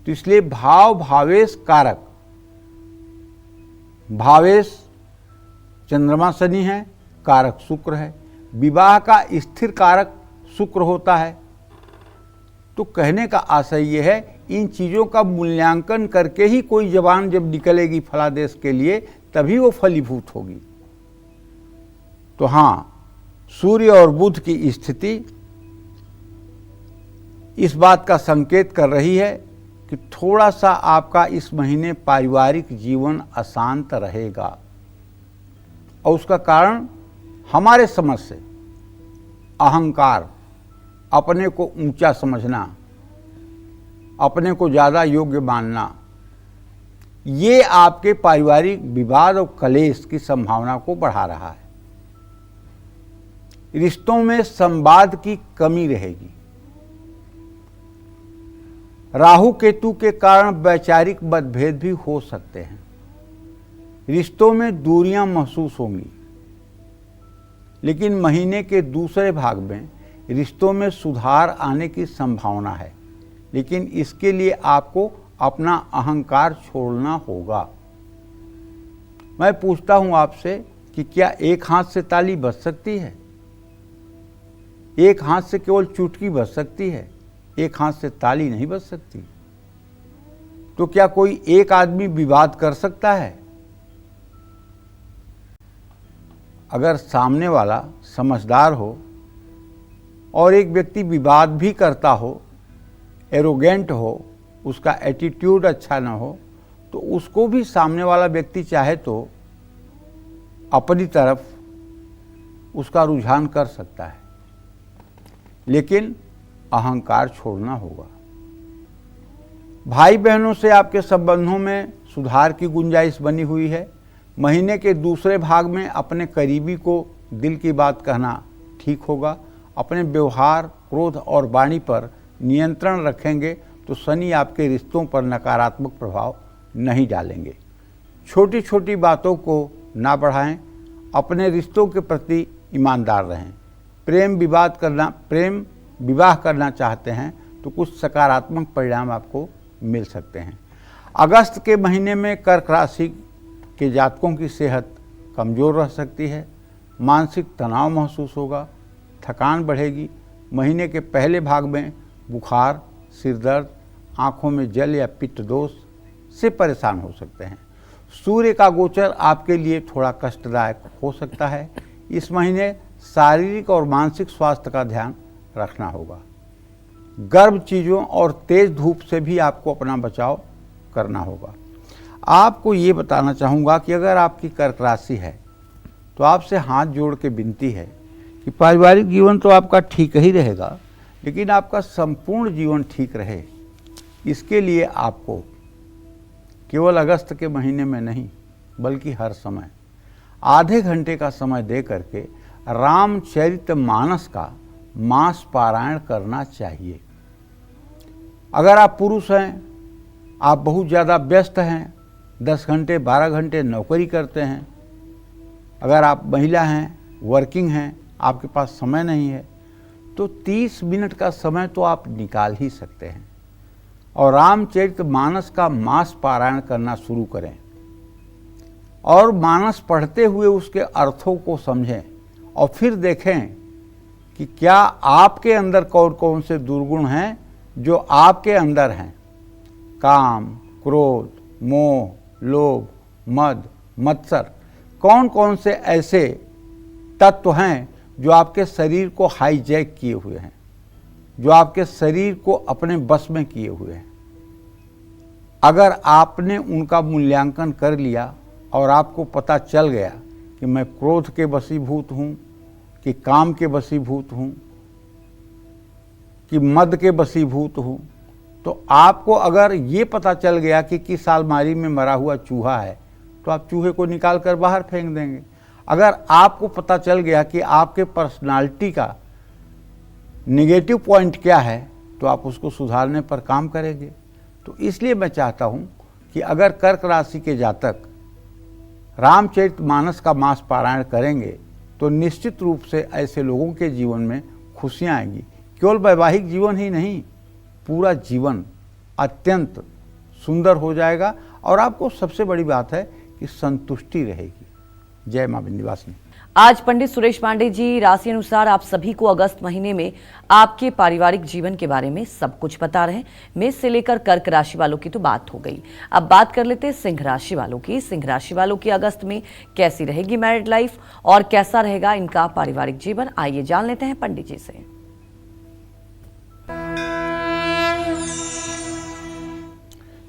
तो इसलिए भाव, भावेश, कारक, भावेश चंद्रमा शनि है, कारक शुक्र है, विवाह का स्थिर कारक शुक्र होता है। तो कहने का आशय यह है इन चीज़ों का मूल्यांकन करके ही कोई जवान जब निकलेगी फलादेश के लिए तभी वो फलीभूत होगी। तो हाँ, सूर्य और बुध की स्थिति इस बात का संकेत कर रही है कि थोड़ा सा आपका इस महीने पारिवारिक जीवन अशांत रहेगा और उसका कारण हमारे समझ से अहंकार, अपने को ऊंचा समझना, अपने को ज़्यादा योग्य मानना, ये आपके पारिवारिक विवाद और कलेश की संभावना को बढ़ा रहा है। रिश्तों में संवाद की कमी रहेगी। राहु केतु के कारण वैचारिक मतभेद भी हो सकते हैं। रिश्तों में दूरियां महसूस होंगी। लेकिन महीने के दूसरे भाग में रिश्तों में सुधार आने की संभावना है, लेकिन इसके लिए आपको अपना अहंकार छोड़ना होगा। मैं पूछता हूं आपसे कि क्या एक हाथ से ताली बज सकती है? एक हाथ से केवल चुटकी बज सकती है, एक हाथ से ताली नहीं बज सकती। तो क्या कोई एक आदमी विवाद कर सकता है? अगर सामने वाला समझदार हो और एक व्यक्ति विवाद भी करता हो, एरोगेंट हो, उसका एटीट्यूड अच्छा ना हो, तो उसको भी सामने वाला व्यक्ति चाहे तो अपनी तरफ उसका रुझान कर सकता है, लेकिन अहंकार छोड़ना होगा। भाई बहनों से आपके संबंधों में सुधार की गुंजाइश बनी हुई है। महीने के दूसरे भाग में अपने करीबी को दिल की बात कहना ठीक होगा। अपने व्यवहार, क्रोध और वाणी पर नियंत्रण रखेंगे तो तो शनि आपके रिश्तों पर नकारात्मक प्रभाव नहीं डालेंगे। छोटी छोटी बातों को ना बढ़ाएं, अपने रिश्तों के प्रति ईमानदार रहें। प्रेम विवाह करना चाहते हैं तो कुछ सकारात्मक परिणाम आपको मिल सकते हैं। अगस्त के महीने में कर्क राशि के जातकों की सेहत कमज़ोर रह सकती है। मानसिक तनाव महसूस होगा, थकान बढ़ेगी। महीने के पहले भाग में बुखार, सिर दर्द, आँखों में जल या पित्त दोष से परेशान हो सकते हैं। सूर्य का गोचर आपके लिए थोड़ा कष्टदायक हो सकता है। इस महीने शारीरिक और मानसिक स्वास्थ्य का ध्यान रखना होगा। गर्म चीज़ों और तेज़ धूप से भी आपको अपना बचाव करना होगा। आपको ये बताना चाहूँगा कि अगर आपकी कर्क राशि है तो आपसे हाथ जोड़ के विनती है कि पारिवारिक जीवन तो आपका ठीक ही रहेगा, लेकिन आपका संपूर्ण जीवन ठीक रहे, इसके लिए आपको केवल अगस्त के महीने में नहीं बल्कि हर समय आधे घंटे का समय दे करके रामचरितमानस का मास पारायण करना चाहिए। अगर आप पुरुष हैं, आप बहुत ज़्यादा व्यस्त हैं, 10 घंटे 12 घंटे नौकरी करते हैं। अगर आप महिला हैं, वर्किंग हैं, आपके पास समय नहीं है, तो 30 मिनट का समय तो आप निकाल ही सकते हैं और रामचरितमानस का मास पारायण करना शुरू करें और मानस पढ़ते हुए उसके अर्थों को समझें और फिर देखें कि क्या आपके अंदर कौन कौन से दुर्गुण हैं जो आपके अंदर हैं। काम, क्रोध, मोह, लोभ, मद, मत्सर, कौन कौन से ऐसे तत्व हैं जो आपके शरीर को हाईजैक किए हुए हैं, जो आपके शरीर को अपने बस में किए हुए हैं। अगर आपने उनका मूल्यांकन कर लिया और आपको पता चल गया कि मैं क्रोध के वशीभूत हूँ, कि काम के वशीभूत हूँ, कि मद के वशीभूत हूँ, तो आपको अगर ये पता चल गया कि किस अलमारी में मरा हुआ चूहा है तो आप चूहे को निकाल कर बाहर फेंक देंगे। अगर आपको पता चल गया कि आपके पर्सनालिटी का नेगेटिव पॉइंट क्या है तो आप उसको सुधारने पर काम करेंगे। तो इसलिए मैं चाहता हूँ कि अगर कर्क राशि के जातक रामचरितमानस का मास पारायण करेंगे तो निश्चित रूप से ऐसे लोगों के जीवन में खुशियाँ आएंगी। केवल वैवाहिक जीवन ही नहीं, पूरा जीवन अत्यंत सुंदर हो जाएगा और आपको सबसे बड़ी बात है कि संतुष्टि रहेगी। जय मां विंध्यवासिनी। आज पंडित सुरेश पांडे जी राशि अनुसार आप सभी को अगस्त महीने में आपके पारिवारिक जीवन के बारे में सब कुछ बता रहे हैं। मेष से लेकर कर्क राशि वालों की तो बात हो गई, अब बात कर लेते हैं सिंह राशि वालों की। सिंह राशि वालों की अगस्त में कैसी रहेगी मैरिड लाइफ और कैसा रहेगा इनका पारिवारिक जीवन, आइए जान लेते हैं पंडित जी से।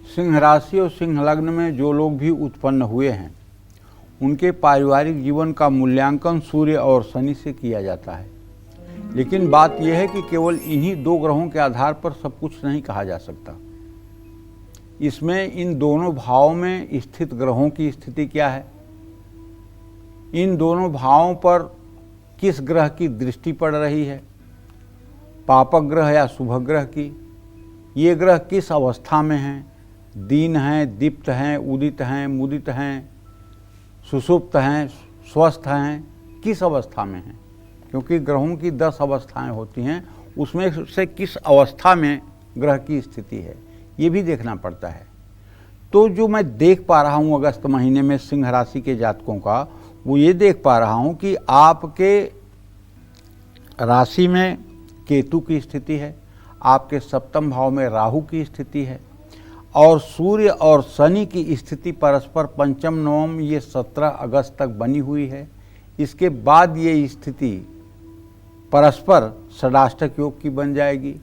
सिंह राशि और सिंह लग्न में जो लोग भी उत्पन्न हुए हैं उनके पारिवारिक जीवन का मूल्यांकन सूर्य और शनि से किया जाता है। लेकिन बात यह है कि केवल इन्हीं दो ग्रहों के आधार पर सब कुछ नहीं कहा जा सकता। इसमें इन दोनों भावों में स्थित ग्रहों की स्थिति क्या है, इन दोनों भावों पर किस ग्रह की दृष्टि पड़ रही है, पापक ग्रह या शुभ ग्रह की, ये ग्रह किस अवस्था में हैं, दीन हैं, दीप्त हैं, उदित हैं, मुदित हैं, सुषुप्त हैं, स्वस्थ हैं, किस अवस्था में हैं। क्योंकि ग्रहों की 10 अवस्थाएं होती हैं, उसमें से किस अवस्था में ग्रह की स्थिति है ये भी देखना पड़ता है। तो जो मैं देख पा रहा हूँ अगस्त महीने में सिंह राशि के जातकों का, वो ये देख पा रहा हूँ कि आपके राशि में केतु की स्थिति है, आपके सप्तम भाव में राहु की स्थिति है और सूर्य और शनि की स्थिति परस्पर पंचम नवम ये 17 अगस्त तक बनी हुई है। इसके बाद ये स्थिति परस्पर षडाष्टक योग की बन जाएगी।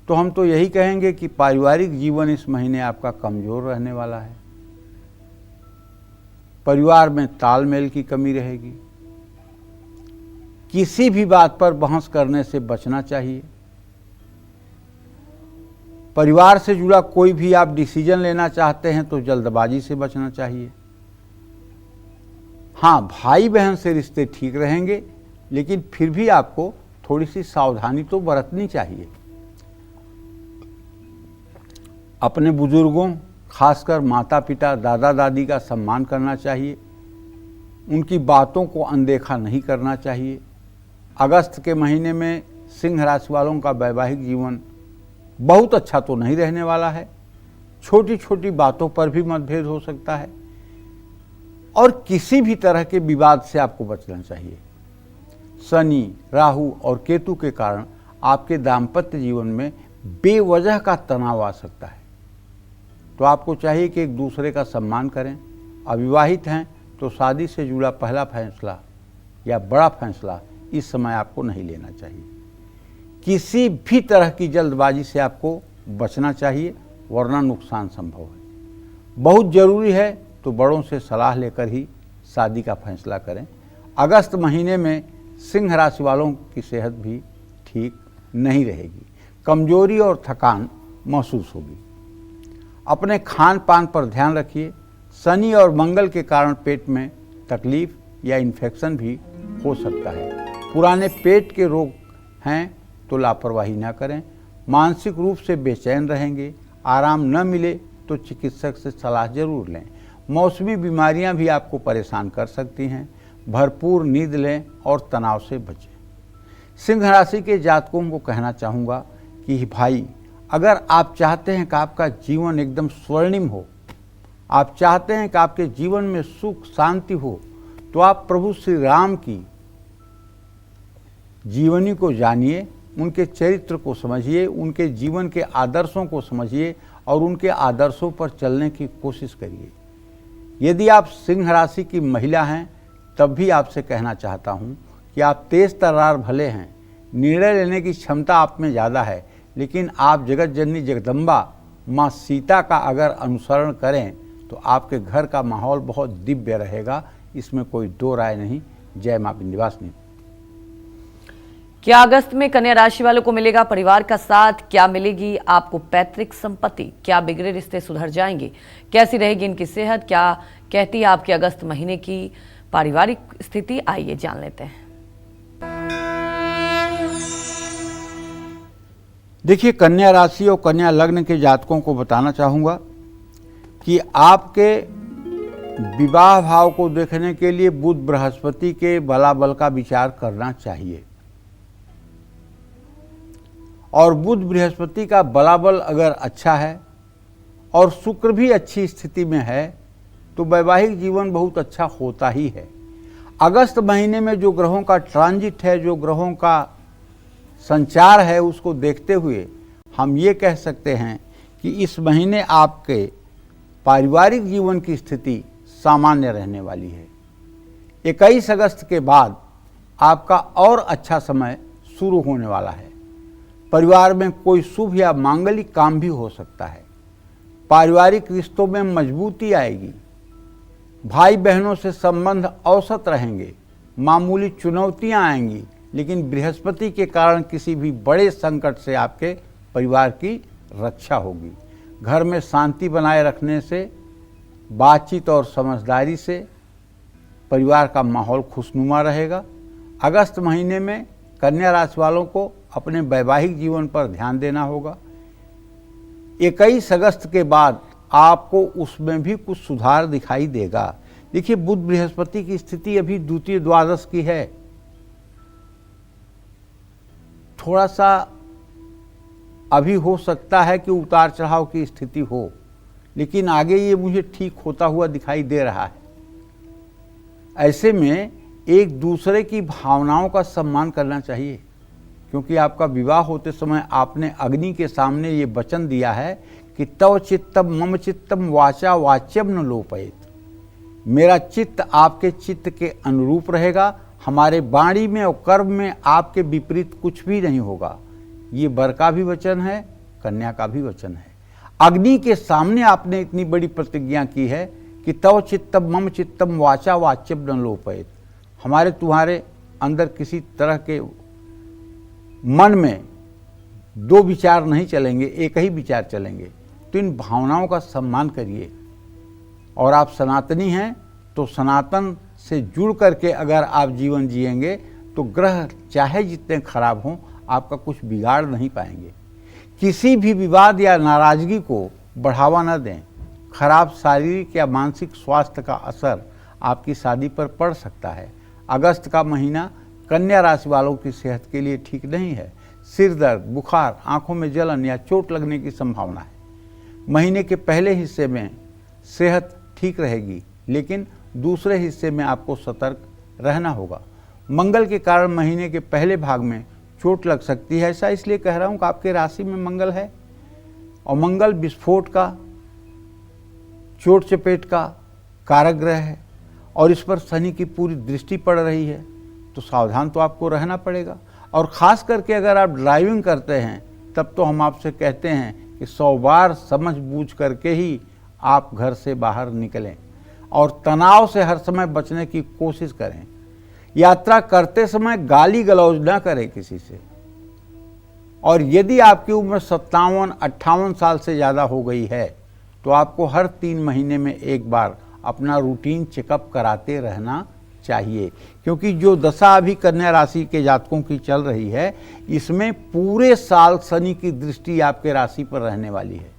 तो हम तो यही कहेंगे कि पारिवारिक जीवन इस महीने आपका कमज़ोर रहने वाला है। परिवार में तालमेल की कमी रहेगी। किसी भी बात पर बहस करने से बचना चाहिए। परिवार से जुड़ा कोई भी आप डिसीजन लेना चाहते हैं तो जल्दबाजी से बचना चाहिए। हाँ, भाई बहन से रिश्ते ठीक रहेंगे, लेकिन फिर भी आपको थोड़ी सी सावधानी तो बरतनी चाहिए। अपने बुजुर्गों, खासकर माता पिता, दादा दादी का सम्मान करना चाहिए। उनकी बातों को अनदेखा नहीं करना चाहिए। अगस्त के महीने में सिंह राशि वालों का वैवाहिक जीवन बहुत अच्छा तो नहीं रहने वाला है। छोटी छोटी बातों पर भी मतभेद हो सकता है और किसी भी तरह के विवाद से आपको बचना चाहिए। शनि, राहु और केतु के कारण आपके दाम्पत्य जीवन में बेवजह का तनाव आ सकता है, तो आपको चाहिए कि एक दूसरे का सम्मान करें। अविवाहित हैं तो शादी से जुड़ा पहला फैसला या बड़ा फैसला इस समय आपको नहीं लेना चाहिए। किसी भी तरह की जल्दबाजी से आपको बचना चाहिए, वरना नुकसान संभव है। बहुत ज़रूरी है तो बड़ों से सलाह लेकर ही शादी का फैसला करें। अगस्त महीने में सिंह राशि वालों की सेहत भी ठीक नहीं रहेगी। कमजोरी और थकान महसूस होगी। अपने खान पान पर ध्यान रखिए। शनि और मंगल के कारण पेट में तकलीफ या इन्फेक्शन भी हो सकता है। पुराने पेट के रोग हैं तो लापरवाही ना करें। मानसिक रूप से बेचैन रहेंगे। आराम न मिले तो चिकित्सक से सलाह जरूर लें। मौसमी बीमारियां भी आपको परेशान कर सकती हैं। भरपूर नींद लें और तनाव से बचें। सिंह राशि के जातकों को कहना चाहूँगा कि भाई, अगर आप चाहते हैं कि आपका जीवन एकदम स्वर्णिम हो, आप चाहते हैं कि आपके जीवन में सुख शांति हो, तो आप प्रभु श्री राम की जीवनी को जानिए, उनके चरित्र को समझिए, उनके जीवन के आदर्शों को समझिए और उनके आदर्शों पर चलने की कोशिश करिए। यदि आप सिंह राशि की महिला हैं तब भी आपसे कहना चाहता हूं कि आप तेज तर्रार भले हैं, निर्णय लेने की क्षमता आप में ज़्यादा है, लेकिन आप जगत जननी जगदम्बा माँ सीता का अगर अनुसरण करें तो आपके घर का माहौल बहुत दिव्य रहेगा। इसमें कोई दो राय नहीं। जय माँ विंध्यवासिनी। क्या अगस्त में कन्या राशि वालों को मिलेगा परिवार का साथ? क्या मिलेगी आपको पैतृक संपत्ति? क्या बिगड़े रिश्ते सुधर जाएंगे? कैसी रहेगी इनकी सेहत? क्या कहती है आपके अगस्त महीने की पारिवारिक स्थिति? आइए जान लेते हैं। देखिए, कन्या राशि और कन्या लग्न के जातकों को बताना चाहूँगा कि आपके विवाह भाव को देखने के लिए बुध बृहस्पति के बलाबल का विचार करना चाहिए। और बुध बृहस्पति का बलाबल अगर अच्छा है और शुक्र भी अच्छी स्थिति में है तो वैवाहिक जीवन बहुत अच्छा होता ही है। अगस्त महीने में जो ग्रहों का ट्रांजिट है, जो ग्रहों का संचार है, उसको देखते हुए हम ये कह सकते हैं कि इस महीने आपके पारिवारिक जीवन की स्थिति सामान्य रहने वाली है। 21 अगस्त के बाद आपका और अच्छा समय शुरू होने वाला है। परिवार में कोई शुभ या मांगलिक काम भी हो सकता है। पारिवारिक रिश्तों में मजबूती आएगी। भाई बहनों से संबंध औसत रहेंगे। मामूली चुनौतियां आएंगी, लेकिन बृहस्पति के कारण किसी भी बड़े संकट से आपके परिवार की रक्षा होगी। घर में शांति बनाए रखने से, बातचीत और समझदारी से परिवार का माहौल खुशनुमा रहेगा। अगस्त महीने में कन्या राशि वालों को अपने वैवाहिक जीवन पर ध्यान देना होगा। 21 अगस्त के बाद आपको उसमें भी कुछ सुधार दिखाई देगा। देखिए, बुध बृहस्पति की स्थिति अभी द्वितीय द्वादश की है। थोड़ा सा अभी हो सकता है कि उतार चढ़ाव की स्थिति हो, लेकिन आगे ये मुझे ठीक होता हुआ दिखाई दे रहा है। ऐसे में एक दूसरे की भावनाओं का सम्मान करना चाहिए, क्योंकि आपका विवाह होते समय आपने अग्नि के सामने ये वचन दिया है कि तव चित्तम मम चित्तम वाचा वाच्यम न लोपयेत। मेरा चित्त आपके चित्त के अनुरूप रहेगा। हमारे वाणी में और कर्म में आपके विपरीत कुछ भी नहीं होगा। ये वर का भी वचन है, कन्या का भी वचन है। अग्नि के सामने आपने इतनी बड़ी प्रतिज्ञा की है कि तव चित्तम मम चित्तम वाचा वाच्यम न लोपयेत। हमारे तुम्हारे अंदर किसी तरह के मन में दो विचार नहीं चलेंगे, एक ही विचार चलेंगे। तो इन भावनाओं का सम्मान करिए। और आप सनातनी हैं तो सनातन से जुड़ करके अगर आप जीवन जिएंगे तो ग्रह चाहे जितने खराब हों, आपका कुछ बिगाड़ नहीं पाएंगे। किसी भी विवाद या नाराजगी को बढ़ावा न दें। खराब शारीरिक या मानसिक स्वास्थ्य का असर आपकी शादी पर पड़ सकता है। अगस्त का महीना कन्या राशि वालों की सेहत के लिए ठीक नहीं है। सिर दर्द, बुखार, आंखों में जलन या चोट लगने की संभावना है। महीने के पहले हिस्से में सेहत ठीक रहेगी, लेकिन दूसरे हिस्से में आपको सतर्क रहना होगा। मंगल के कारण महीने के पहले भाग में चोट लग सकती है। ऐसा इसलिए कह रहा हूं कि आपके राशि में मंगल है और मंगल विस्फोट का, चोट चपेट का कारक ग्रह है और इस पर शनि की पूरी दृष्टि पड़ रही है, तो सावधान तो आपको रहना पड़ेगा। और ख़ास करके अगर आप ड्राइविंग करते हैं तब तो हम आपसे कहते हैं कि 100 बार समझ बूझ करके ही आप घर से बाहर निकलें और तनाव से हर समय बचने की कोशिश करें। यात्रा करते समय गाली गलौज न करें किसी से। और यदि आपकी उम्र 57-58 साल से ज़्यादा हो गई है तो आपको हर 3 महीने में एक बार अपना रूटीन चेकअप कराते रहना चाहिए, क्योंकि जो दशा अभी कन्या राशि के जातकों की चल रही है, इसमें पूरे साल शनि की दृष्टि आपके राशि पर रहने वाली है।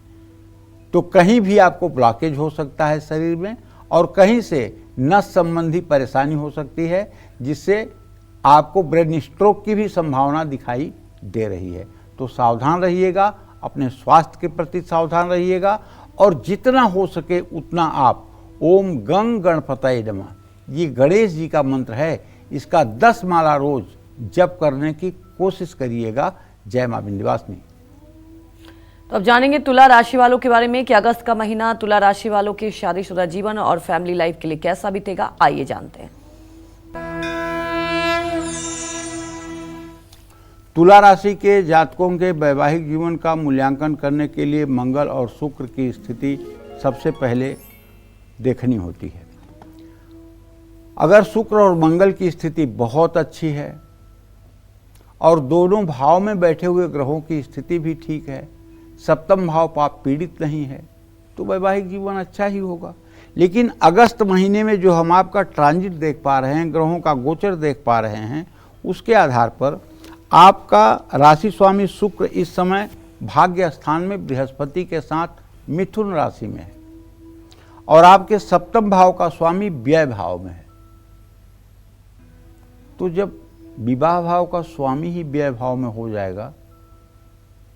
तो कहीं भी आपको ब्लॉकेज हो सकता है शरीर में और कहीं से नस संबंधी परेशानी हो सकती है, जिससे आपको ब्रेन स्ट्रोक की भी संभावना दिखाई दे रही है। तो सावधान रहिएगा, अपने स्वास्थ्य के प्रति सावधान रहिएगा और जितना हो सके उतना आप ओम गंग गणपतये नमः, ये गणेश जी का मंत्र है, इसका 10 माला रोज जप करने की कोशिश करिएगा। जय मां विंध्यवासिनी। तो अब जानेंगे तुला राशि वालों के बारे में कि अगस्त का महीना तुला राशि वालों के शादीशुदा जीवन और फैमिली लाइफ के लिए कैसा बीतेगा। आइए जानते हैं। तुला राशि के जातकों के वैवाहिक जीवन का मूल्यांकन करने के लिए मंगल और शुक्र की स्थिति सबसे पहले देखनी होती है। अगर शुक्र और मंगल की स्थिति बहुत अच्छी है और दोनों भाव में बैठे हुए ग्रहों की स्थिति भी ठीक है, सप्तम भाव पाप पीड़ित नहीं है, तो वैवाहिक जीवन अच्छा ही होगा। लेकिन अगस्त महीने में जो हम आपका ट्रांजिट देख पा रहे हैं, ग्रहों का गोचर देख पा रहे हैं, उसके आधार पर आपका राशि स्वामी शुक्र इस समय भाग्य स्थान में बृहस्पति के साथ मिथुन राशि में है और आपके सप्तम भाव का स्वामी व्यय भाव में है। तो जब विवाह भाव का स्वामी ही व्यय भाव में हो जाएगा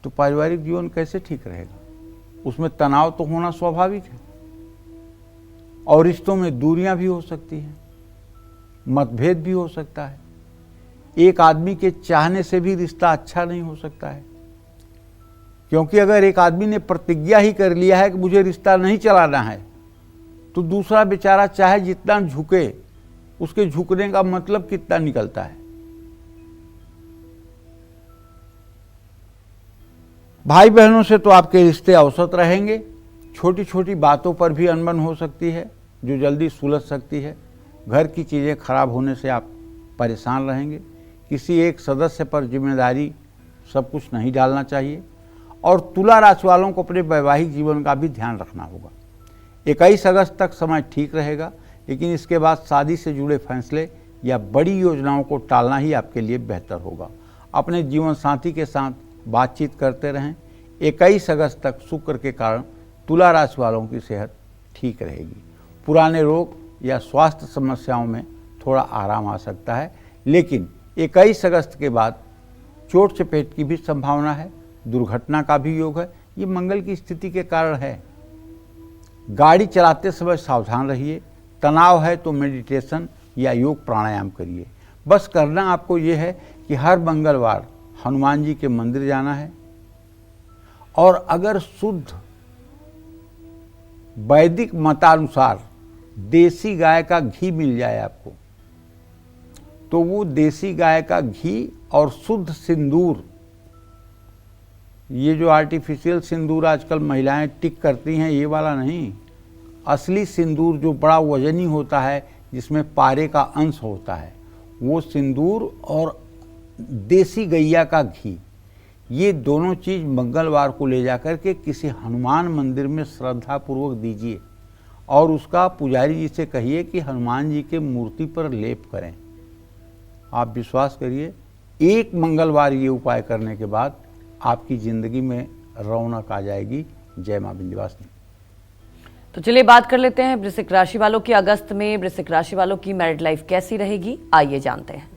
तो पारिवारिक जीवन कैसे ठीक रहेगा? उसमें तनाव तो होना स्वाभाविक है और रिश्तों में दूरियां भी हो सकती हैं, मतभेद भी हो सकता है। एक आदमी के चाहने से भी रिश्ता अच्छा नहीं हो सकता है, क्योंकि अगर एक आदमी ने प्रतिज्ञा ही कर लिया है कि मुझे रिश्ता नहीं चलाना है, तो दूसरा बेचारा चाहे जितना झुके, उसके झुकने का मतलब कितना निकलता है। भाई बहनों से तो आपके रिश्ते औसत रहेंगे। छोटी छोटी बातों पर भी अनबन हो सकती है जो जल्दी सुलझ सकती है। घर की चीज़ें खराब होने से आप परेशान रहेंगे। किसी एक सदस्य पर जिम्मेदारी सब कुछ नहीं डालना चाहिए और तुला राशि वालों को अपने वैवाहिक जीवन का भी ध्यान रखना होगा। 21 अगस्त तक समय ठीक रहेगा, लेकिन इसके बाद शादी से जुड़े फैसले या बड़ी योजनाओं को टालना ही आपके लिए बेहतर होगा। अपने जीवन साथी के साथ बातचीत करते रहें। 21 अगस्त तक शुक्र के कारण तुला राशि वालों की सेहत ठीक रहेगी। पुराने रोग या स्वास्थ्य समस्याओं में थोड़ा आराम आ सकता है, लेकिन 21 अगस्त के बाद चोट चपेट की भी संभावना है, दुर्घटना का भी योग है। ये मंगल की स्थिति के कारण है। गाड़ी चलाते समय सावधान रहिए। तनाव है तो मेडिटेशन या योग प्राणायाम करिए। बस करना आपको ये है कि हर मंगलवार हनुमान जी के मंदिर जाना है और अगर शुद्ध वैदिक मतानुसार देसी गाय का घी मिल जाए आपको, तो वो देसी गाय का घी और शुद्ध सिंदूर, ये जो आर्टिफिशियल सिंदूर आजकल महिलाएं टिक करती हैं, ये वाला नहीं, असली सिंदूर जो बड़ा वजनी होता है, जिसमें पारे का अंश होता है, वो सिंदूर और देसी गैया का घी, ये दोनों चीज़ मंगलवार को ले जाकर के किसी हनुमान मंदिर में श्रद्धापूर्वक दीजिए और उसका पुजारी जी से कहिए कि हनुमान जी के मूर्ति पर लेप करें। आप विश्वास करिए, एक मंगलवार ये उपाय करने के बाद आपकी ज़िंदगी में रौनक आ जाएगी, जय मां विंध्यवासिनी। तो चलिए बात कर लेते हैं वृश्चिक राशि वालों की। अगस्त में वृश्चिक राशि वालों की मैरिड लाइफ कैसी रहेगी, आइए जानते हैं।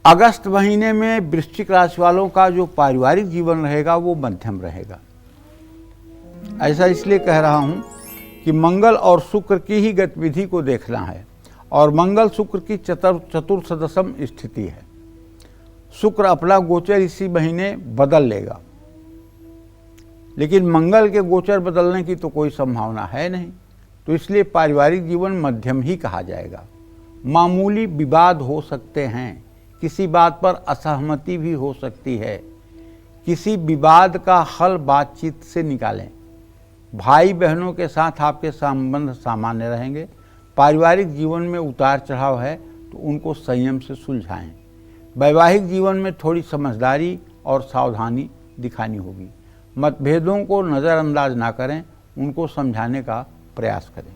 अगस्त महीने में वृश्चिक राशि वालों का जो पारिवारिक जीवन रहेगा वो मध्यम रहेगा। ऐसा इसलिए कह रहा हूं कि मंगल और शुक्र की ही गतिविधि को देखना है, और मंगल शुक्र की चतुर्सदसम स्थिति है। शुक्र अपना गोचर इसी महीने बदल लेगा, लेकिन मंगल के गोचर बदलने की तो कोई संभावना है नहीं, तो इसलिए पारिवारिक जीवन मध्यम ही कहा जाएगा। मामूली विवाद हो सकते हैं, किसी बात पर असहमति भी हो सकती है। किसी विवाद का हल बातचीत से निकालें। भाई बहनों के साथ आपके संबंध सामान्य रहेंगे। पारिवारिक जीवन में उतार चढ़ाव है तो उनको संयम से सुलझाएं। वैवाहिक जीवन में थोड़ी समझदारी और सावधानी दिखानी होगी। मतभेदों को नज़रअंदाज ना करें, उनको समझाने का प्रयास करें।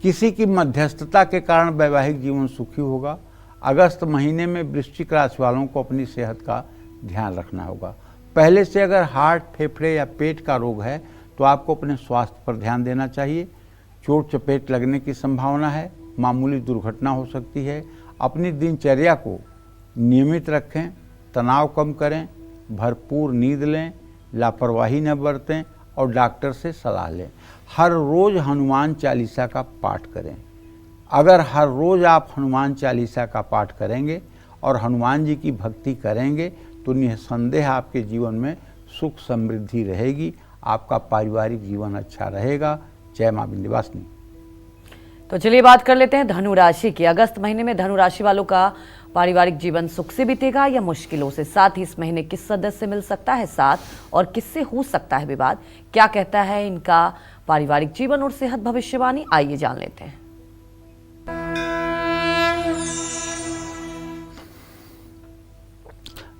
किसी की मध्यस्थता के कारण वैवाहिक जीवन सुखी होगा। अगस्त महीने में वृश्चिक राशि वालों को अपनी सेहत का ध्यान रखना होगा। पहले से अगर हार्ट, फेफड़े या पेट का रोग है तो आपको अपने स्वास्थ्य पर ध्यान देना चाहिए। चोट चपेट लगने की संभावना है, मामूली दुर्घटना हो सकती है। अपनी दिनचर्या को नियमित रखें, तनाव कम करें, भरपूर नींद लें, लापरवाही न बरतें और डॉक्टर से सलाह लें। हर रोज़ हनुमान चालीसा का पाठ करें। अगर हर रोज़ आप हनुमान चालीसा का पाठ करेंगे और हनुमान जी की भक्ति करेंगे तो निसंदेह आपके जीवन में सुख समृद्धि रहेगी, आपका पारिवारिक जीवन अच्छा रहेगा। जय मां विंध्यवासिनी। तो चलिए बात कर लेते हैं धनु राशि की। अगस्त महीने में धनु राशि वालों का पारिवारिक जीवन सुख से बीतेगा या मुश्किलों से? साथ ही इस महीने किस सदस्य मिल सकता है साथ और किससे हो सकता है विवाद? क्या कहता है इनका पारिवारिक जीवन और सेहत भविष्यवाणी, आइए जान लेते हैं।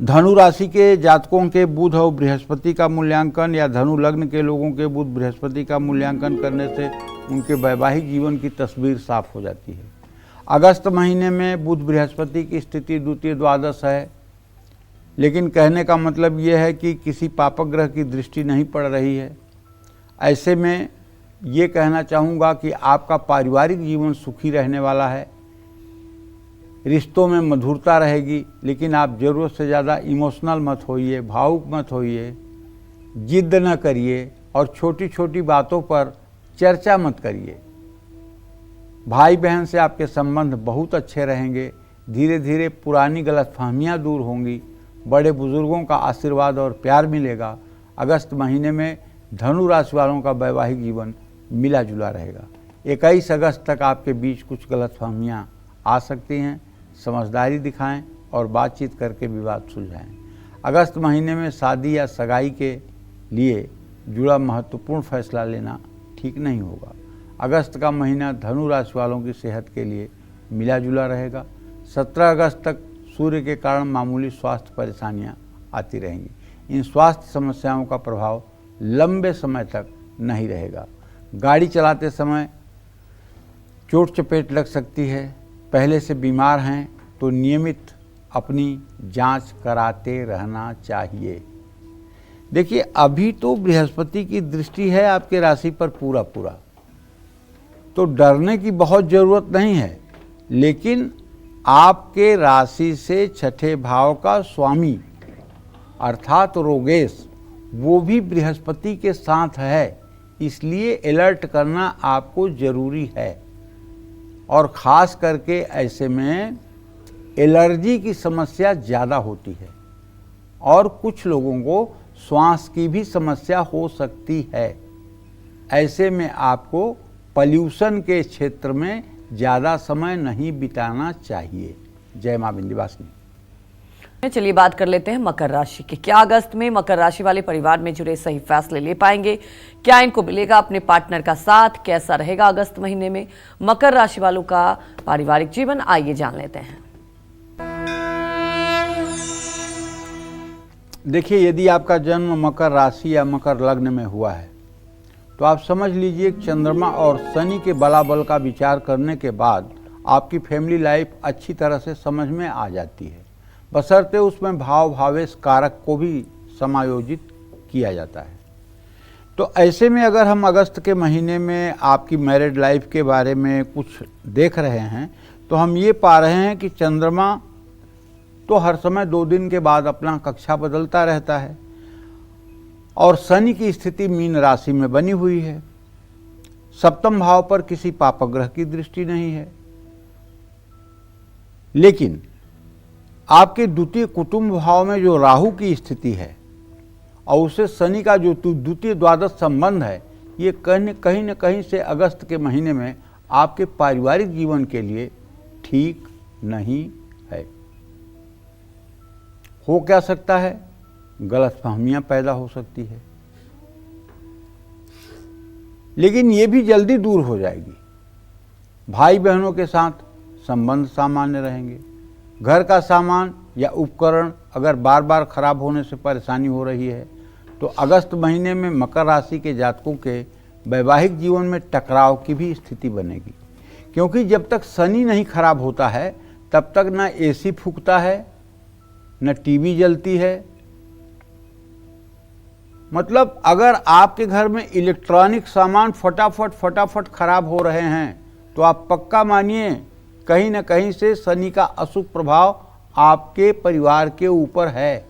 धनु राशि के जातकों के बुध और बृहस्पति का मूल्यांकन या धनु लग्न के लोगों के बुध बृहस्पति का मूल्यांकन करने से उनके वैवाहिक जीवन की तस्वीर साफ हो जाती है। अगस्त महीने में बुध बृहस्पति की स्थिति द्वितीय द्वादश है, लेकिन कहने का मतलब ये है कि किसी पापक ग्रह की दृष्टि नहीं पड़ रही है। ऐसे में ये कहना चाहूँगा कि आपका पारिवारिक जीवन सुखी रहने वाला है। रिश्तों में मधुरता रहेगी, लेकिन आप ज़रूरत से ज़्यादा इमोशनल मत होइए, भावुक मत होइए, जिद न करिए और छोटी छोटी बातों पर चर्चा मत करिए। भाई बहन से आपके संबंध बहुत अच्छे रहेंगे। धीरे धीरे पुरानी गलतफहमियां दूर होंगी। बड़े बुजुर्गों का आशीर्वाद और प्यार मिलेगा। अगस्त महीने में धनु राशि वालों का वैवाहिक जीवन मिला जुला रहेगा। 21 अगस्त तक आपके बीच कुछ गलतफहमियां आ सकती हैं। समझदारी दिखाएं और बातचीत करके विवाद सुलझाएं। अगस्त महीने में शादी या सगाई के लिए जुड़ा महत्वपूर्ण फैसला लेना ठीक नहीं होगा। अगस्त का महीना धनु राशि वालों की सेहत के लिए मिला जुला रहेगा। 17 अगस्त तक सूर्य के कारण मामूली स्वास्थ्य परेशानियां आती रहेंगी। इन स्वास्थ्य समस्याओं का प्रभाव लंबे समय तक नहीं रहेगा। गाड़ी चलाते समय चोट चपेट लग सकती है। पहले से बीमार हैं तो नियमित अपनी जांच कराते रहना चाहिए। देखिए, अभी तो बृहस्पति की दृष्टि है आपके राशि पर पूरा, तो डरने की बहुत ज़रूरत नहीं है। लेकिन आपके राशि से छठे भाव का स्वामी अर्थात रोगेश वो भी बृहस्पति के साथ है, इसलिए अलर्ट करना आपको ज़रूरी है। और ख़ास करके ऐसे में एलर्जी की समस्या ज़्यादा होती है और कुछ लोगों को श्वास की भी समस्या हो सकती है। ऐसे में आपको पॉल्यूशन के क्षेत्र में ज़्यादा समय नहीं बिताना चाहिए। जय मां विंध्यवासिनी। चलिए बात कर लेते हैं मकर राशि की। क्या अगस्त में मकर राशि वाले परिवार में जुड़े सही फैसले ले पाएंगे? क्या इनको मिलेगा अपने पार्टनर का साथ? कैसा रहेगा अगस्त महीने में मकर राशि वालों का पारिवारिक जीवन, आइए जान लेते हैं। देखिए, यदि आपका जन्म मकर राशि या मकर लग्न में हुआ है तो आप समझ लीजिए चंद्रमा और शनि के बलाबल का विचार करने के बाद आपकी फैमिली लाइफ अच्छी तरह से समझ में आ जाती है। बशर्ते उसमें भाव भावेश कारक को भी समायोजित किया जाता है। तो ऐसे में अगर हम अगस्त के महीने में आपकी मैरिड लाइफ के बारे में कुछ देख रहे हैं तो हम ये पा रहे हैं कि चंद्रमा तो हर समय 2 दिन के बाद अपना कक्षा बदलता रहता है और शनि की स्थिति मीन राशि में बनी हुई है। सप्तम भाव पर किसी पापग्रह की दृष्टि नहीं है, लेकिन आपके द्वितीय कुटुंब भाव में जो राहु की स्थिति है और उससे शनि का जो द्वितीय द्वादश संबंध है, ये कहीं न कहीं से अगस्त के महीने में आपके पारिवारिक जीवन के लिए ठीक नहीं है। हो क्या सकता है? गलतफहमियां पैदा हो सकती है, लेकिन ये भी जल्दी दूर हो जाएगी। भाई बहनों के साथ संबंध सामान्य रहेंगे। घर का सामान या उपकरण अगर बार बार खराब होने से परेशानी हो रही है तो अगस्त महीने में मकर राशि के जातकों के वैवाहिक जीवन में टकराव की भी स्थिति बनेगी, क्योंकि जब तक शनि नहीं खराब होता है तब तक न एसी फूकता है न टीवी जलती है। मतलब अगर आपके घर में इलेक्ट्रॉनिक सामान फटाफट खराब हो रहे हैं तो आप पक्का मानिए कहीं न कहीं से शनि का अशुभ प्रभाव आपके परिवार के ऊपर है।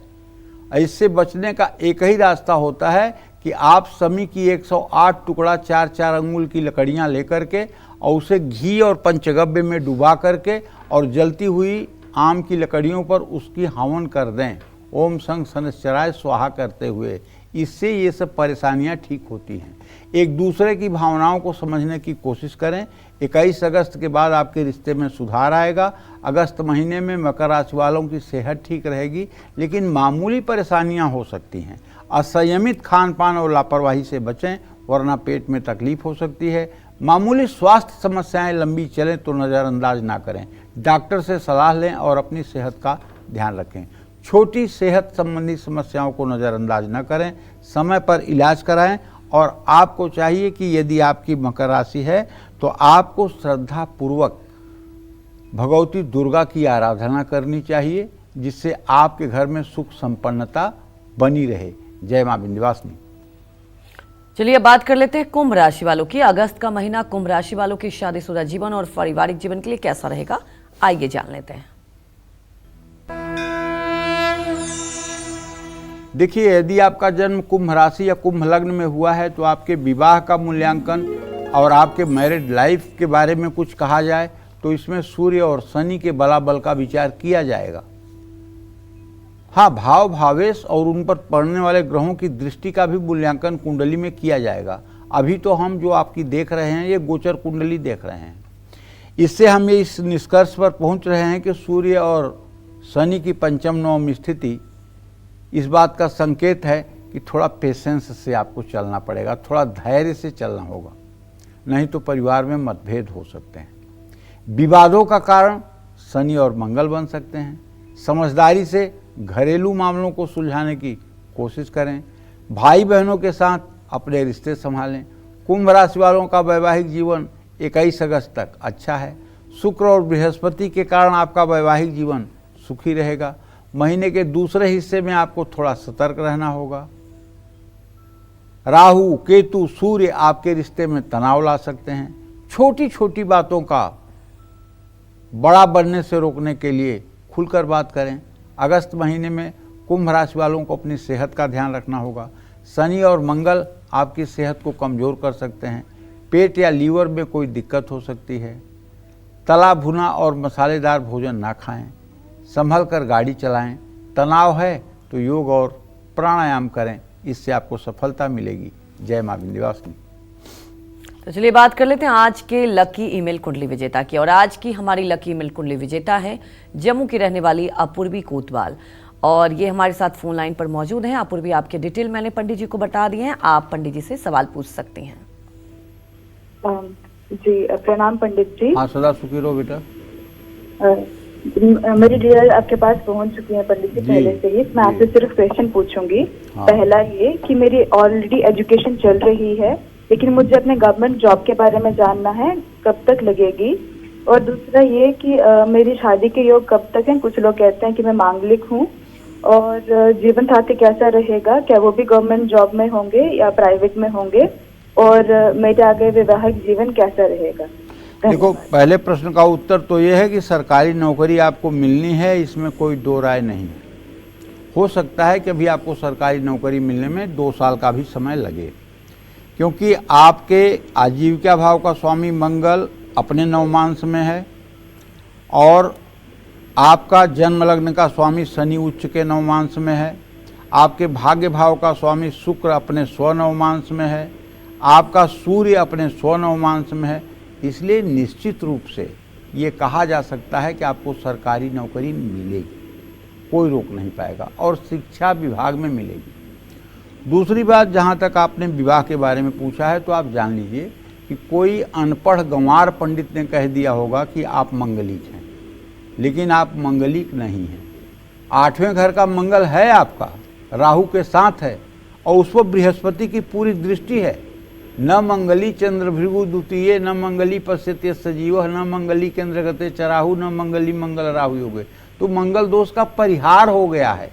इससे बचने का एक ही रास्ता होता है कि आप शमी की 108 टुकड़ा 4-4 अंगुल की लकड़ियां लेकर के और उसे घी और पंचगव्य में डुबा करके और जलती हुई आम की लकड़ियों पर उसकी हवन कर दें, ओम संग शनैश्चराय स्वाहा करते हुए। इससे ये सब परेशानियां ठीक होती हैं। एक दूसरे की भावनाओं को समझने की कोशिश करें। 21 अगस्त के बाद आपके रिश्ते में सुधार आएगा। अगस्त महीने में मकर राशि वालों की सेहत ठीक रहेगी, लेकिन मामूली परेशानियां हो सकती हैं। असंयमित खान पान और लापरवाही से बचें, वरना पेट में तकलीफ हो सकती है। मामूली स्वास्थ्य समस्याएं लंबी चलें तो नज़रअंदाज ना करें। डॉक्टर से सलाह लें और अपनी सेहत का ध्यान रखें। छोटी सेहत संबंधी समस्याओं को नज़रअंदाज न करें, समय पर इलाज कराएं। और आपको चाहिए कि यदि आपकी मकर राशि है तो आपको श्रद्धा पूर्वक भगवती दुर्गा की आराधना करनी चाहिए, जिससे आपके घर में सुख संपन्नता बनी रहे। जय मां विंध्यवासिनी। चलिए बात कर लेते हैं कुंभ राशि वालों की। अगस्त का महीना कुंभ राशि वालों की शादीशुदा जीवन और पारिवारिक जीवन के लिए कैसा रहेगा, आइए जान लेते हैं। देखिए, यदि आपका जन्म कुंभ राशि या कुंभ लग्न में हुआ है तो आपके विवाह का मूल्यांकन और आपके मैरिड लाइफ के बारे में कुछ कहा जाए तो इसमें सूर्य और शनि के बलाबल का विचार किया जाएगा। हाँ, भाव भावेश और उन पर पड़ने वाले ग्रहों की दृष्टि का भी मूल्यांकन कुंडली में किया जाएगा। अभी तो हम जो आपकी देख रहे हैं ये गोचर कुंडली देख रहे हैं। इससे हम ये इस निष्कर्ष पर पहुंच रहे हैं कि सूर्य और शनि की पंचम नवम स्थिति इस बात का संकेत है कि थोड़ा पेशेंस से आपको चलना पड़ेगा, थोड़ा धैर्य से चलना होगा, नहीं तो परिवार में मतभेद हो सकते हैं। विवादों का कारण शनि और मंगल बन सकते हैं। समझदारी से घरेलू मामलों को सुलझाने की कोशिश करें। भाई बहनों के साथ अपने रिश्ते संभालें। कुंभ राशि वालों का वैवाहिक जीवन 21 अगस्त तक अच्छा है। शुक्र और बृहस्पति के कारण आपका वैवाहिक जीवन सुखी रहेगा। महीने के दूसरे हिस्से में आपको थोड़ा सतर्क रहना होगा। राहु, केतु, सूर्य आपके रिश्ते में तनाव ला सकते हैं। छोटी छोटी बातों का बड़ा बनने से रोकने के लिए खुलकर बात करें। अगस्त महीने में कुंभ राशि वालों को अपनी सेहत का ध्यान रखना होगा। शनि और मंगल आपकी सेहत को कमज़ोर कर सकते हैं। पेट या लीवर में कोई दिक्कत हो सकती है। तला भुना और मसालेदार भोजन ना खाएं। संभल कर गाड़ी चलाएं। तनाव है तो योग और प्राणायाम करें, इससे आपको सफलता मिलेगी। जय मां विंध्यवासिनी। तो चलिए बात कर लेते हैं आज के लकी ईमेल कुंडली विजेता की। और आज की हमारी लकी ईमेल कुंडली विजेता है जम्मू की रहने वाली अपूर्वी कोतवाल, और ये हमारे साथ फोन लाइन पर मौजूद हैं। अपूर्वी, आपके डिटेल मैंने पंडित जी को बता दिए हैं, आप पंडित जी से सवाल पूछ सकती हैं। जी प्रणाम पंडित जी। हाँ, सदा सुखी रहो बेटा। मेरी डिटेल आपके पास पहुंच चुकी है पंडित जी पहले से ही। मैं आपसे सिर्फ क्वेश्चन पूछूंगी। हाँ। पहला ये कि मेरी ऑलरेडी एजुकेशन चल रही है, लेकिन मुझे अपने गवर्नमेंट जॉब के बारे में जानना है, कब तक लगेगी। और दूसरा ये कि मेरी शादी के योग कब तक हैं? कुछ लोग कहते हैं कि मैं मांगलिक हूँ। और जीवन साथी कैसा रहेगा? क्या वो भी गवर्नमेंट जॉब में होंगे या प्राइवेट में होंगे? और मेरे आगे वैवाहिक जीवन कैसा रहेगा? देखो, पहले प्रश्न का उत्तर तो ये है कि सरकारी नौकरी आपको मिलनी है, इसमें कोई दो राय नहीं। हो सकता है कि अभी आपको सरकारी नौकरी मिलने में 2 साल का भी समय लगे, क्योंकि आपके आजीविका भाव का स्वामी मंगल अपने नवमांश में है और आपका जन्म लग्न का स्वामी शनि उच्च के नवमांश में है। आपके भाग्य भाव का स्वामी शुक्र अपने स्वनवमांश में है। आपका सूर्य अपने स्वनवमांश में है। इसलिए निश्चित रूप से ये कहा जा सकता है कि आपको सरकारी नौकरी मिलेगी, कोई रोक नहीं पाएगा, और शिक्षा विभाग में मिलेगी। दूसरी बात, जहाँ तक आपने विवाह के बारे में पूछा है, तो आप जान लीजिए कि कोई अनपढ़ गंवार पंडित ने कह दिया होगा कि आप मंगलिक हैं, लेकिन आप मंगलिक नहीं हैं। 8वें घर का मंगल है आपका, राहु के साथ है, और उस पर बृहस्पति की पूरी दृष्टि है। न मंगली चंद्र भृगु द्वितीय, न मंगली पश्यते सजीव, न मंगली केंद्र गते चराहु, न मंगली मंगल राहु योगे। तो मंगल दोष का परिहार हो गया है,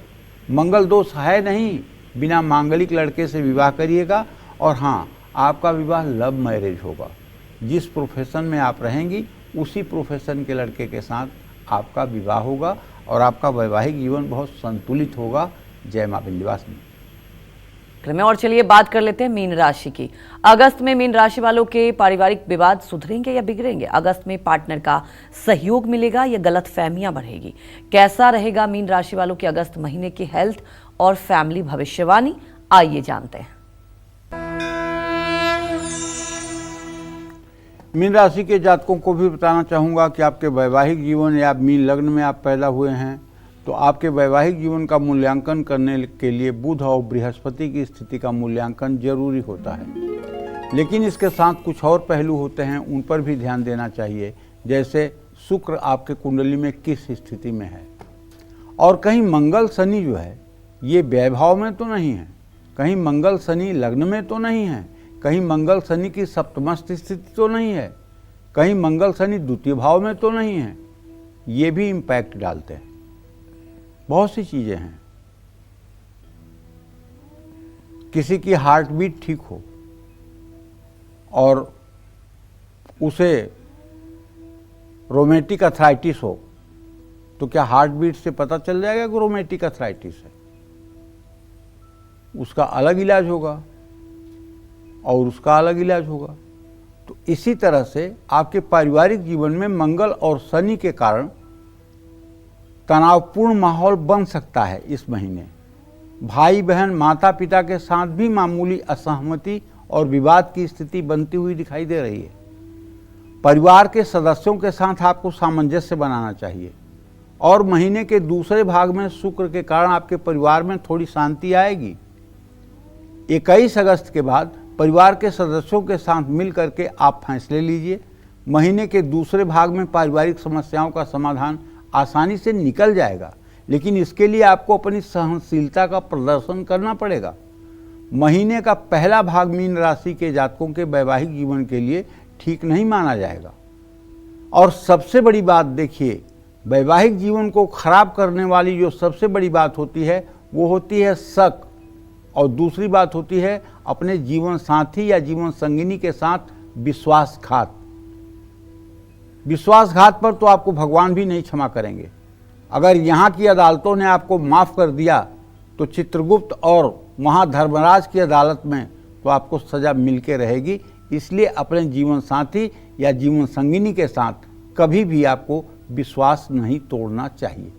मंगल दोष है नहीं। बिना मांगलिक लड़के से विवाह करिएगा। और हाँ, आपका विवाह लव मैरिज होगा। जिस प्रोफेशन में आप रहेंगी उसी प्रोफेशन के लड़के के साथ आपका विवाह होगा और आपका वैवाहिक जीवन बहुत संतुलित होगा। जय मां विंध्यवासिनी। में और चलिए बात कर लेते हैं मीन राशि की। अगस्त में मीन राशि वालों के पारिवारिक विवाद सुधरेंगे या बिगड़ेंगे? अगस्त में पार्टनर का सहयोग मिलेगा या गलत फहमियां बढ़ेगी? कैसा रहेगा मीन राशि वालों के अगस्त महीने की हेल्थ और फैमिली भविष्यवाणी? आइए जानते हैं। मीन राशि के जातकों को भी बताना चाहूँगा कि आपके वैवाहिक जीवन या मीन लग्न में आप पैदा हुए हैं तो आपके वैवाहिक जीवन का मूल्यांकन करने के लिए बुध और बृहस्पति की स्थिति का मूल्यांकन जरूरी होता है। लेकिन इसके साथ कुछ और पहलू होते हैं, उन पर भी ध्यान देना चाहिए। जैसे शुक्र आपके कुंडली में किस स्थिति में है, और कहीं मंगल शनि जो है ये व्ययभाव में तो नहीं है, कहीं मंगल शनि लग्न में तो नहीं है, कहीं मंगल शनि की सप्तमस्थ स्थिति तो नहीं है, कहीं मंगल शनि द्वितीय भाव में तो नहीं है। ये भी इम्पैक्ट डालते हैं। बहुत सी चीज़ें हैं। किसी की हार्ट बीट ठीक हो और उसे रोमेटिक अर्थराइटिस हो तो क्या हार्ट बीट से पता चल जाएगा कि रोमेटिक अर्थराइटिस है? उसका अलग इलाज होगा और उसका अलग इलाज होगा। तो इसी तरह से आपके पारिवारिक जीवन में मंगल और शनि के कारण तनावपूर्ण माहौल बन सकता है। इस महीने भाई बहन माता पिता के साथ भी मामूली असहमति और विवाद की स्थिति बनती हुई दिखाई दे रही है। परिवार के सदस्यों के साथ आपको सामंजस्य बनाना चाहिए। और महीने के दूसरे भाग में शुक्र के कारण आपके परिवार में थोड़ी शांति आएगी। 21 अगस्त के बाद परिवार के सदस्यों के साथ मिल करके आप फैसले लीजिए। महीने के दूसरे भाग में पारिवारिक समस्याओं का समाधान आसानी से निकल जाएगा, लेकिन इसके लिए आपको अपनी सहनशीलता का प्रदर्शन करना पड़ेगा। महीने का पहला भाग मीन राशि के जातकों के वैवाहिक जीवन के लिए ठीक नहीं माना जाएगा। और सबसे बड़ी बात देखिए, वैवाहिक जीवन को खराब करने वाली जो सबसे बड़ी बात होती है वो होती है शक, और दूसरी बात होती है अपने जीवन साथी या जीवन संगिनी के साथ विश्वासघात। विश्वासघात पर तो आपको भगवान भी नहीं क्षमा करेंगे। अगर यहाँ की अदालतों ने आपको माफ़ कर दिया तो चित्रगुप्त और वहाँ धर्मराज की अदालत में तो आपको सज़ा मिल के रहेगी। इसलिए अपने जीवन साथी या जीवन संगिनी के साथ कभी भी आपको विश्वास नहीं तोड़ना चाहिए।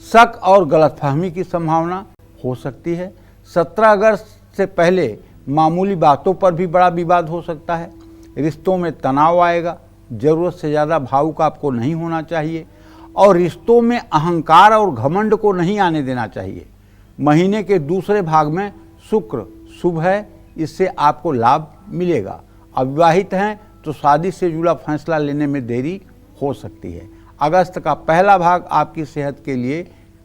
शक और गलतफहमी की संभावना हो सकती है। 17 अगस्त से पहले मामूली बातों पर भी बड़ा विवाद हो सकता है। रिश्तों में तनाव आएगा। ज़रूरत से ज़्यादा भावुक आपको नहीं होना चाहिए और रिश्तों में अहंकार और घमंड को नहीं आने देना चाहिए। महीने के दूसरे भाग में शुक्र शुभ है, इससे आपको लाभ मिलेगा। अविवाहित हैं तो शादी से जुड़ा फैसला लेने में देरी हो सकती है। अगस्त का पहला भाग आपकी सेहत के लिए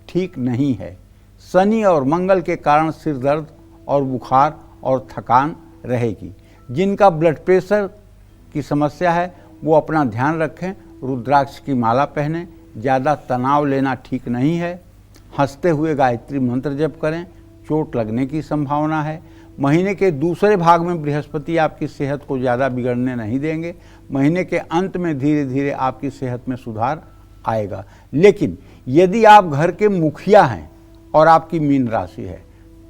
ठीक नहीं है। शनि और मंगल के कारण सिर दर्द और बुखार और थकान रहेगी। जिनका ब्लड प्रेशर की समस्या है वो अपना ध्यान रखें रुद्राक्ष की माला पहनें। ज़्यादा तनाव लेना ठीक नहीं है। हंसते हुए गायत्री मंत्र जप करें, चोट लगने की संभावना है। महीने के दूसरे भाग में बृहस्पति आपकी सेहत को ज़्यादा बिगड़ने नहीं देंगे। महीने के अंत में धीरे धीरे आपकी सेहत में सुधार आएगा। लेकिन यदि आप घर के मुखिया हैं और आपकी मीन राशि है,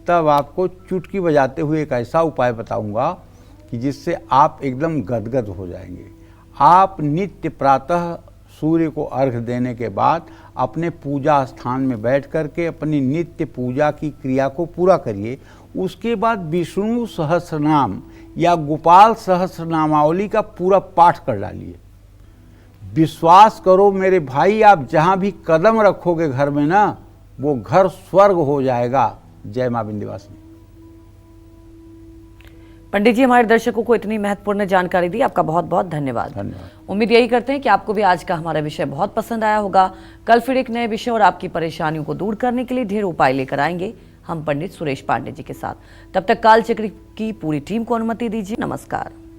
तब आपको चुटकी बजाते हुए एक ऐसा उपाय बताऊंगा कि जिससे आप एकदम गदगद हो जाएंगे। आप नित्य प्रातः सूर्य को अर्घ्य देने के बाद अपने पूजा स्थान में बैठ करके अपनी नित्य पूजा की क्रिया को पूरा करिए। उसके बाद विष्णु सहस्रनाम या गोपाल सहस्रनामावली का पूरा पाठ कर डालिए। विश्वास करो मेरे भाई, आप जहाँ भी कदम रखोगे घर में ना, वो घर स्वर्ग हो जाएगा। जय मां विंध्यवासिनी। पंडित जी, हमारे दर्शकों को इतनी महत्वपूर्ण जानकारी दी, आपका बहुत बहुत धन्यवाद। उम्मीद यही करते हैं कि आपको भी आज का हमारा विषय बहुत पसंद आया होगा। कल फिर एक नए विषय और आपकी परेशानियों को दूर करने के लिए ढेर उपाय लेकर आएंगे हम पंडित सुरेश पांडे जी के साथ। तब तक काल चक्र की पूरी टीम को अनुमति दीजिए। नमस्कार।